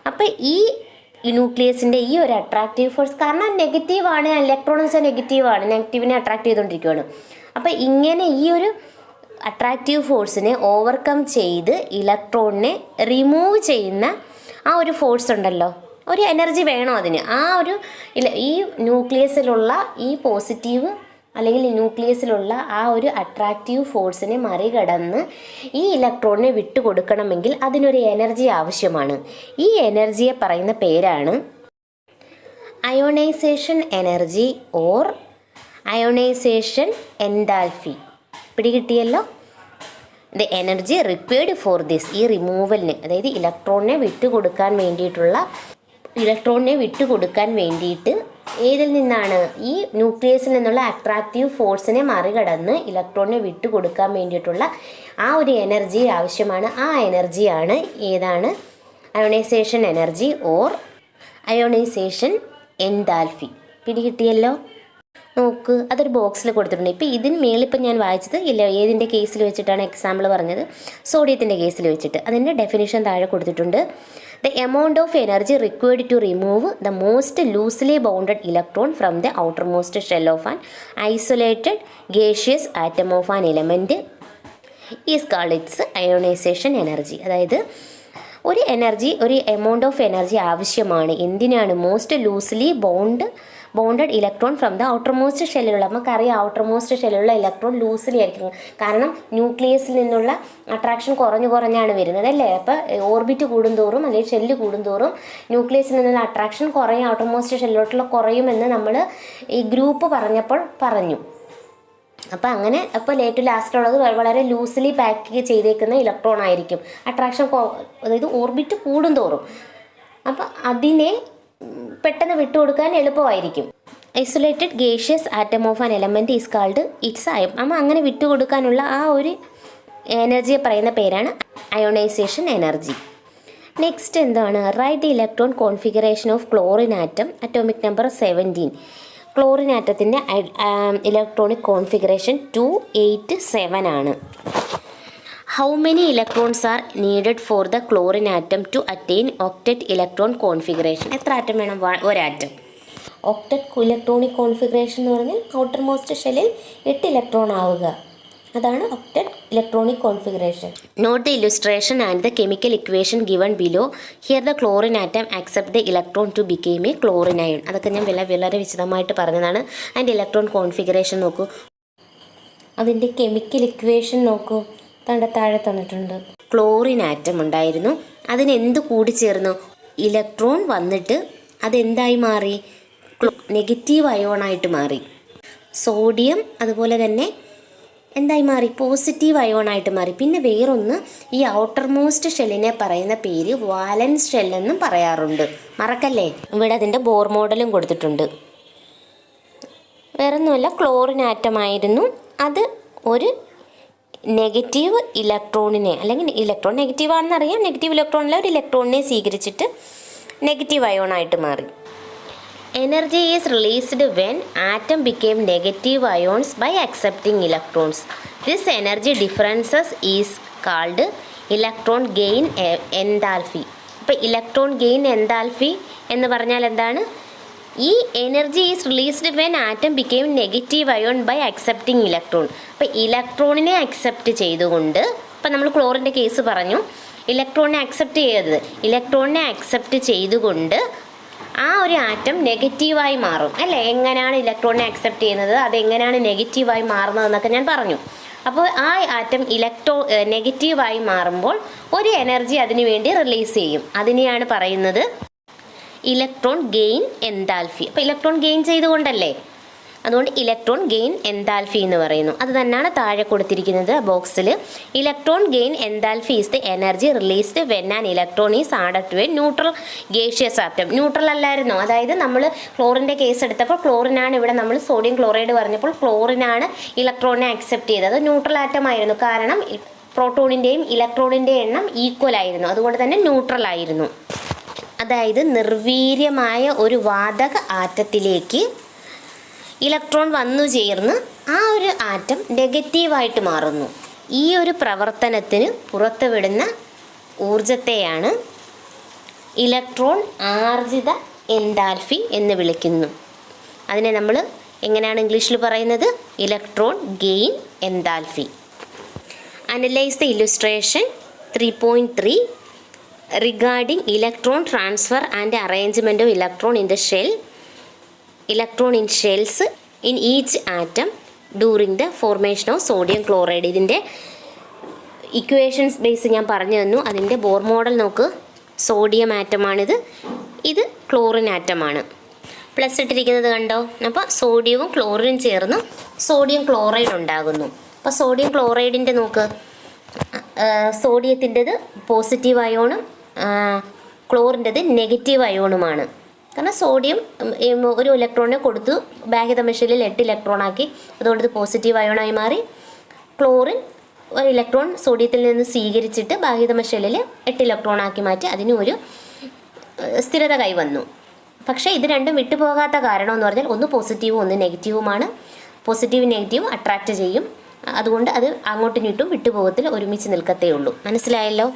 S1: അപ്പോൾ ഈ ന്യൂക്ലിയസിൻ്റെ ഈ ഒരു അട്രാക്റ്റീവ് ഫോഴ്സ്, കാരണം നെഗറ്റീവാണ്, ഇലക്ട്രോൺസ് നെഗറ്റീവാണ്, നെഗറ്റീവിനെ അട്രാക്റ്റ് ചെയ്തുകൊണ്ടിരിക്കുകയാണ്. അപ്പോൾ ഇങ്ങനെ ഈ ഒരു അട്രാക്റ്റീവ് ഫോഴ്സിനെ ഓവർകം ചെയ്ത് ഇലക്ട്രോണിനെ റിമൂവ് ചെയ്യുന്ന ആ ഒരു ഫോഴ്സ് ഉണ്ടല്ലോ, ഒരു എനർജി വേണം അതിന്. ആ ഒരു ഈ ന്യൂക്ലിയസിലുള്ള ഈ പോസിറ്റീവ് അല്ലെങ്കിൽ ന്യൂക്ലിയസിലുള്ള ആ ഒരു അട്രാക്റ്റീവ് ഫോഴ്സിനെ മറികടന്ന് ഈ ഇലക്ട്രോണിനെ വിട്ടുകൊടുക്കണമെങ്കിൽ അതിനൊരു എനർജി ആവശ്യമാണ്. ഈ എനർജിയെ പറയുന്ന പേരാണ് ionisation energy or ionisation enthalpy. പിടികിട്ടിയല്ലോ? The energy required for this, ഈ റിമൂവലിന്, അതായത് ഇലക്ട്രോണിനെ വിട്ടുകൊടുക്കാൻ വേണ്ടിയിട്ട് ഏതിൽ നിന്നാണ്? ഈ ന്യൂക്ലിയസിൽ നിന്നുള്ള അട്രാക്റ്റീവ് ഫോഴ്സിനെ മറികടന്ന് ഇലക്ട്രോണിനെ വിട്ടുകൊടുക്കാൻ വേണ്ടിയിട്ടുള്ള ആ ഒരു എനർജി ആവശ്യമാണ്. ആ എനർജിയാണ് ഏതാണ്? Ionisation energy or ionisation enthalpy. പിടികിട്ടിയല്ലോ? നോക്ക്, അതൊരു ബോക്സിൽ കൊടുത്തിട്ടുണ്ട്. ഇപ്പം ഇതിന് മേളിപ്പം ഞാൻ വായിച്ചത് ഏതിൻ്റെ കേസിൽ വെച്ചിട്ടാണ് എക്സാമ്പിൾ പറഞ്ഞത്? സോഡിയത്തിൻ്റെ കേസിൽ വെച്ചിട്ട്. അതിൻ്റെ ഡെഫിനിഷൻ താഴെ കൊടുത്തിട്ടുണ്ട്. The amount of energy required to remove the most loosely bounded electron from the outermost shell of an isolated gaseous atom of an element is called its ionisation energy. അതായത് ഒരു amount of energy ആവശ്യമാണ്. എന്തിനാണ്? Most loosely bonded electron from the outermost ഷെല്ലിലുള്ള, നമുക്കറിയാം outermost ഷെല്ലിലുള്ള electron loosely ആയിരിക്കും. കാരണം ന്യൂക്ലിയസിൽ നിന്നുള്ള അട്രാക്ഷൻ കുറഞ്ഞാണ് വരുന്നത് അല്ലേ? അപ്പോൾ ഓർബിറ്റ് കൂടുന്തോറും അല്ലെങ്കിൽ ഷെല്ല് കൂടുന്തോറും ന്യൂക്ലിയസിൽ നിന്നുള്ള അട്രാക്ഷൻ കുറയും, ഔട്ടർ മോസ്റ്റ് ഷെല്ലിലോട്ടുള്ള കുറയുമെന്ന് നമ്മൾ ഈ ഗ്രൂപ്പ് പറഞ്ഞു. അപ്പോൾ അങ്ങനെ ഏറ്റവും ലാസ്റ്റിലുള്ളത് വളരെ ലൂസ്ലി പാക്ക് ചെയ്തേക്കുന്ന ഇലക്ട്രോൺ ആയിരിക്കും. അട്രാക്ഷൻ അതായത് ഓർബിറ്റ് കൂടുന്തോറും അപ്പോൾ അതിനെ പെട്ടെന്ന് വിട്ടുകൊടുക്കാൻ എളുപ്പമായിരിക്കും. Isolated gaseous atom of an element is called its ion. അങ്ങനെ വിട്ടുകൊടുക്കാനുള്ള ആ ഒരു എനർജിയെ പറയുന്ന പേരാണ് അയോണൈസേഷൻ എനർജി. നെക്സ്റ്റ് എന്താണ്? Write the electron configuration of chlorine atom atomic number 17. Chlorine ആറ്റത്തിൻ്റെ ഇലക്ട്രോണിക് കോൺഫിഗറേഷൻ 287 ആണ്. How many electrons are needed for the chlorine atom to attain octet electron configuration? എത്ര ആറ്റം വേണം? ഒരാറ്റം. ഒക്ടറ്റ് ഇലക്ട്രോണിക് കോൺഫിഗറേഷൻ എന്ന് പറഞ്ഞാൽ outer most ഷെല്ലിൽ 8 electron ആവുക. അതാണ് octet electronic configuration. Note the illustration and the chemical equation given below. Here the chlorine atom accept the electron to became a chlorine ion. അതൊക്കെ ഞാൻ വളരെ വിശദമായിട്ട് പറഞ്ഞതാണ്. അതിൻ്റെ ഇലക്ട്രോൺ കോൺഫിഗറേഷൻ നോക്കൂ, അതിൻ്റെ കെമിക്കൽ ഇക്വേഷൻ നോക്കൂ, താഴെ തന്നിട്ടുണ്ട്. ക്ലോറിൻ ആറ്റം ഉണ്ടായിരുന്നു, അതിനെന്ത് കൂടിച്ചേർന്നു? ഇലക്ട്രോൺ വന്നിട്ട് അതെന്തായി മാറി? നെഗറ്റീവ് അയോണായിട്ട് മാറി. സോഡിയം അതുപോലെ തന്നെ എന്തായി മാറി? പോസിറ്റീവ് അയോണായിട്ട് മാറി. പിന്നെ വേറൊന്ന്, ഈ ഔട്ടർ മോസ്റ്റ് ഷെല്ലിനെ പറയുന്ന പേര് വാലൻസ് ഷെല്ലെന്നും പറയാറുണ്ട്, മറക്കല്ലേ. ഇവിടെ അതിൻ്റെ ബോർ മോഡലും കൊടുത്തിട്ടുണ്ട്. വേറൊന്നുമല്ല, ക്ലോറിൻ ആറ്റമായിരുന്നു. അത് ഒരു നെഗറ്റീവ് ഇലക്ട്രോണിനെ, അല്ലെങ്കിൽ ഇലക്ട്രോൺ നെഗറ്റീവ് ആണെന്നറിയാം, നെഗറ്റീവ് ഇലക്ട്രോണിലെ ഒരു ഇലക്ട്രോണിനെ സ്വീകരിച്ചിട്ട് നെഗറ്റീവ് അയോണായിട്ട് മാറി. Energy is released when atom became negative ions by accepting electrons. This energy differences is called electron gain enthalpy. അപ്പോൾ ഇലക്ട്രോൺ ഗെയിൻ എൻതാൽഫി എന്ന് പറഞ്ഞാൽ എന്താണ്? ഈ energy is released when atom became negative ion by accepting electron. അപ്പോൾ ഇലക്ട്രോണിനെ accept ചെയ്തുകൊണ്ട്, ഇപ്പം നമ്മൾ ക്ലോറിൻ്റെ കേസ് പറഞ്ഞു, ഇലക്ട്രോണിനെ അക്സെപ്റ്റ് ചെയ്തുകൊണ്ട് ആ ഒരു ആറ്റം നെഗറ്റീവായി മാറും അല്ലേ? എങ്ങനെയാണ് ഇലക്ട്രോണിനെ അക്സെപ്റ്റ് ചെയ്യുന്നത്, അതെങ്ങനെയാണ് നെഗറ്റീവായി മാറുന്നതെന്നൊക്കെ ഞാൻ പറഞ്ഞു. അപ്പോൾ ആ ആറ്റം നെഗറ്റീവായി മാറുമ്പോൾ ഒരു എനർജി അതിനു വേണ്ടി റിലീസ് ചെയ്യും. അതിനെയാണ് പറയുന്നത് ഇലക്ട്രോൺ ഗെയിൻ എൻതാൽഫി. അപ്പോൾ ഇലക്ട്രോൺ ഗെയിൻ ചെയ്തുകൊണ്ടല്ലേ, അതുകൊണ്ട് ഇലക്ട്രോൺ ഗെയിൻ എൻതാൽഫി എന്ന് പറയുന്നു. അത് തന്നെയാണ് താഴെ കൊടുത്തിരിക്കുന്നത് ബോക്സിൽ. Electron gain enthalpy is the energy released when an electron is added to a neutral gaseous atom. Neutral അല്ലായിരുന്നോ? അതായത് നമ്മൾ ക്ലോറിൻ്റെ കേസ് എടുത്തപ്പോൾ ക്ലോറിനാണ്, ഇവിടെ നമ്മൾ സോഡിയം ക്ലോറൈഡ് പറഞ്ഞപ്പോൾ ക്ലോറിനാണ് ഇലക്ട്രോണിനെ അക്സെപ്റ്റ് ചെയ്തത്. അത് ന്യൂട്രൽ ആറ്റം ആയിരുന്നു, കാരണം പ്രോട്ടോണിൻ്റെയും ഇലക്ട്രോണിൻ്റെയും എണ്ണം ഈക്വൽ ആയിരുന്നു, അതുകൊണ്ട് തന്നെ ന്യൂട്രൽ ആയിരുന്നു. അതായത് നിർവീര്യമായ ഒരു വാതക ആറ്റത്തിലേക്ക് ഇലക്ട്രോൺ വന്നു ചേർന്ന് ആ ഒരു ആറ്റം നെഗറ്റീവായിട്ട് മാറുന്നു. ഈ ഒരു പ്രവർത്തനത്തിന് പുറത്തുവിടുന്ന ഊർജത്തെയാണ് ഇലക്ട്രോൺ ആർജിത എൻതാൽഫി എന്ന് വിളിക്കുന്നു. അതിനെ നമ്മൾ എങ്ങനെയാണ് ഇംഗ്ലീഷിൽ പറയുന്നത്? Electron gain enthalpy. Analyse the illustration 3.3. Regarding electron transfer and arrangement of electron in the shell, electron in shells in each atom during the formation of sodium chloride. ഇതിൻ്റെ ഇക്വേഷൻസ് ബേസ് ഞാൻ പറഞ്ഞു തന്നു. അതിൻ്റെ ബോർ മോഡൽ നോക്ക്. Sodium ആറ്റമാണിത്, ഇത് chlorine ആറ്റമാണ്. Plus ഇട്ടിരിക്കുന്നത് കണ്ടോ? അപ്പോൾ സോഡിയവും ക്ലോറിനും ചേർന്ന് സോഡിയം ക്ലോറൈഡ് ഉണ്ടാകുന്നു. അപ്പോൾ സോഡിയം ക്ലോറൈഡിൻ്റെ നോക്ക്, സോഡിയത്തിൻ്റെത് പോസിറ്റീവ് അയോണും ക്ലോറിൻ്റെത് നെഗറ്റീവ് അയോണുമാണ്. കാരണം സോഡിയം ഒരു ഇലക്ട്രോണിനെ കൊടുത്തു, ബാഹ്യ തമശലിൽ 8 ഇലക്ട്രോണാക്കി, അതുകൊണ്ട് ഇത് പോസിറ്റീവ് അയോണായി മാറി. ക്ലോറിൻ ഒരു ഇലക്ട്രോൺ സോഡിയത്തിൽ നിന്ന് സ്വീകരിച്ചിട്ട് ബാഹ്യ തമശലിൽ 8 ഇലക്ട്രോണാക്കി മാറ്റി, അതിനും ഒരു സ്ഥിരത കൈവന്നു. പക്ഷേ ഇത് രണ്ടും വിട്ടുപോകാത്ത കാരണം എന്ന് പറഞ്ഞാൽ ഒന്ന് പോസിറ്റീവും ഒന്ന് നെഗറ്റീവുമാണ്. പോസിറ്റീവ് നെഗറ്റീവ് അട്രാക്റ്റ് ചെയ്യും, അതുകൊണ്ട് അത് അങ്ങോട്ടും ഇങ്ങോട്ടും വിട്ടുപോകത്തിൽ ഒരുമിച്ച് നിൽക്കത്തേ ഉള്ളൂ. മനസ്സിലായല്ലോ?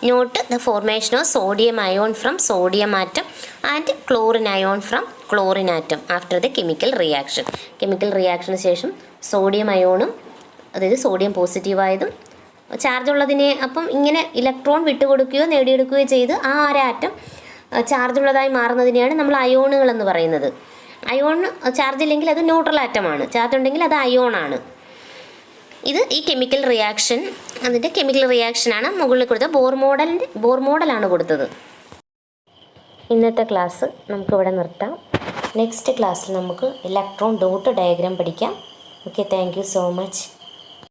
S1: Note the formation of sodium ion from sodium atom and chlorine ion from chlorine atom after the chemical reaction. Chemical റിയാക്ഷന് ശേഷം സോഡിയം അയോണും, അതായത് സോഡിയം പോസിറ്റീവായതും ചാർജ് ഉള്ളതിനെ അപ്പം ഇങ്ങനെ ഇലക്ട്രോൺ വിട്ടുകൊടുക്കുകയോ നേടിയെടുക്കുകയോ ചെയ്ത് ആ ഒരു ആറ്റം ചാർജ് ഉള്ളതായി മാറുന്നതിനെയാണ് നമ്മൾ അയോണുകൾ എന്ന് പറയുന്നത്. അയോൺ ചാർജ് ഇല്ലെങ്കിൽ അത് ന്യൂട്രൽ ആറ്റമാണ്, ചാർജ് ഉണ്ടെങ്കിൽ അത് അയോണാണ്. ഇത് ഈ കെമിക്കൽ റിയാക്ഷൻ, അതിൻ്റെ കെമിക്കൽ റിയാക്ഷനാണ് മുകളിൽ കൊടുത്തത്. ബോർ മോഡലാണ് കൊടുത്തത്. ഇന്നത്തെ ക്ലാസ് നമുക്കിവിടെ നിർത്താം. നെക്സ്റ്റ് ക്ലാസ്സിൽ നമുക്ക് ഇലക്ട്രോൺ ഡോട്ട് ഡയഗ്രാം പഠിക്കാം. Okay, thank you so much.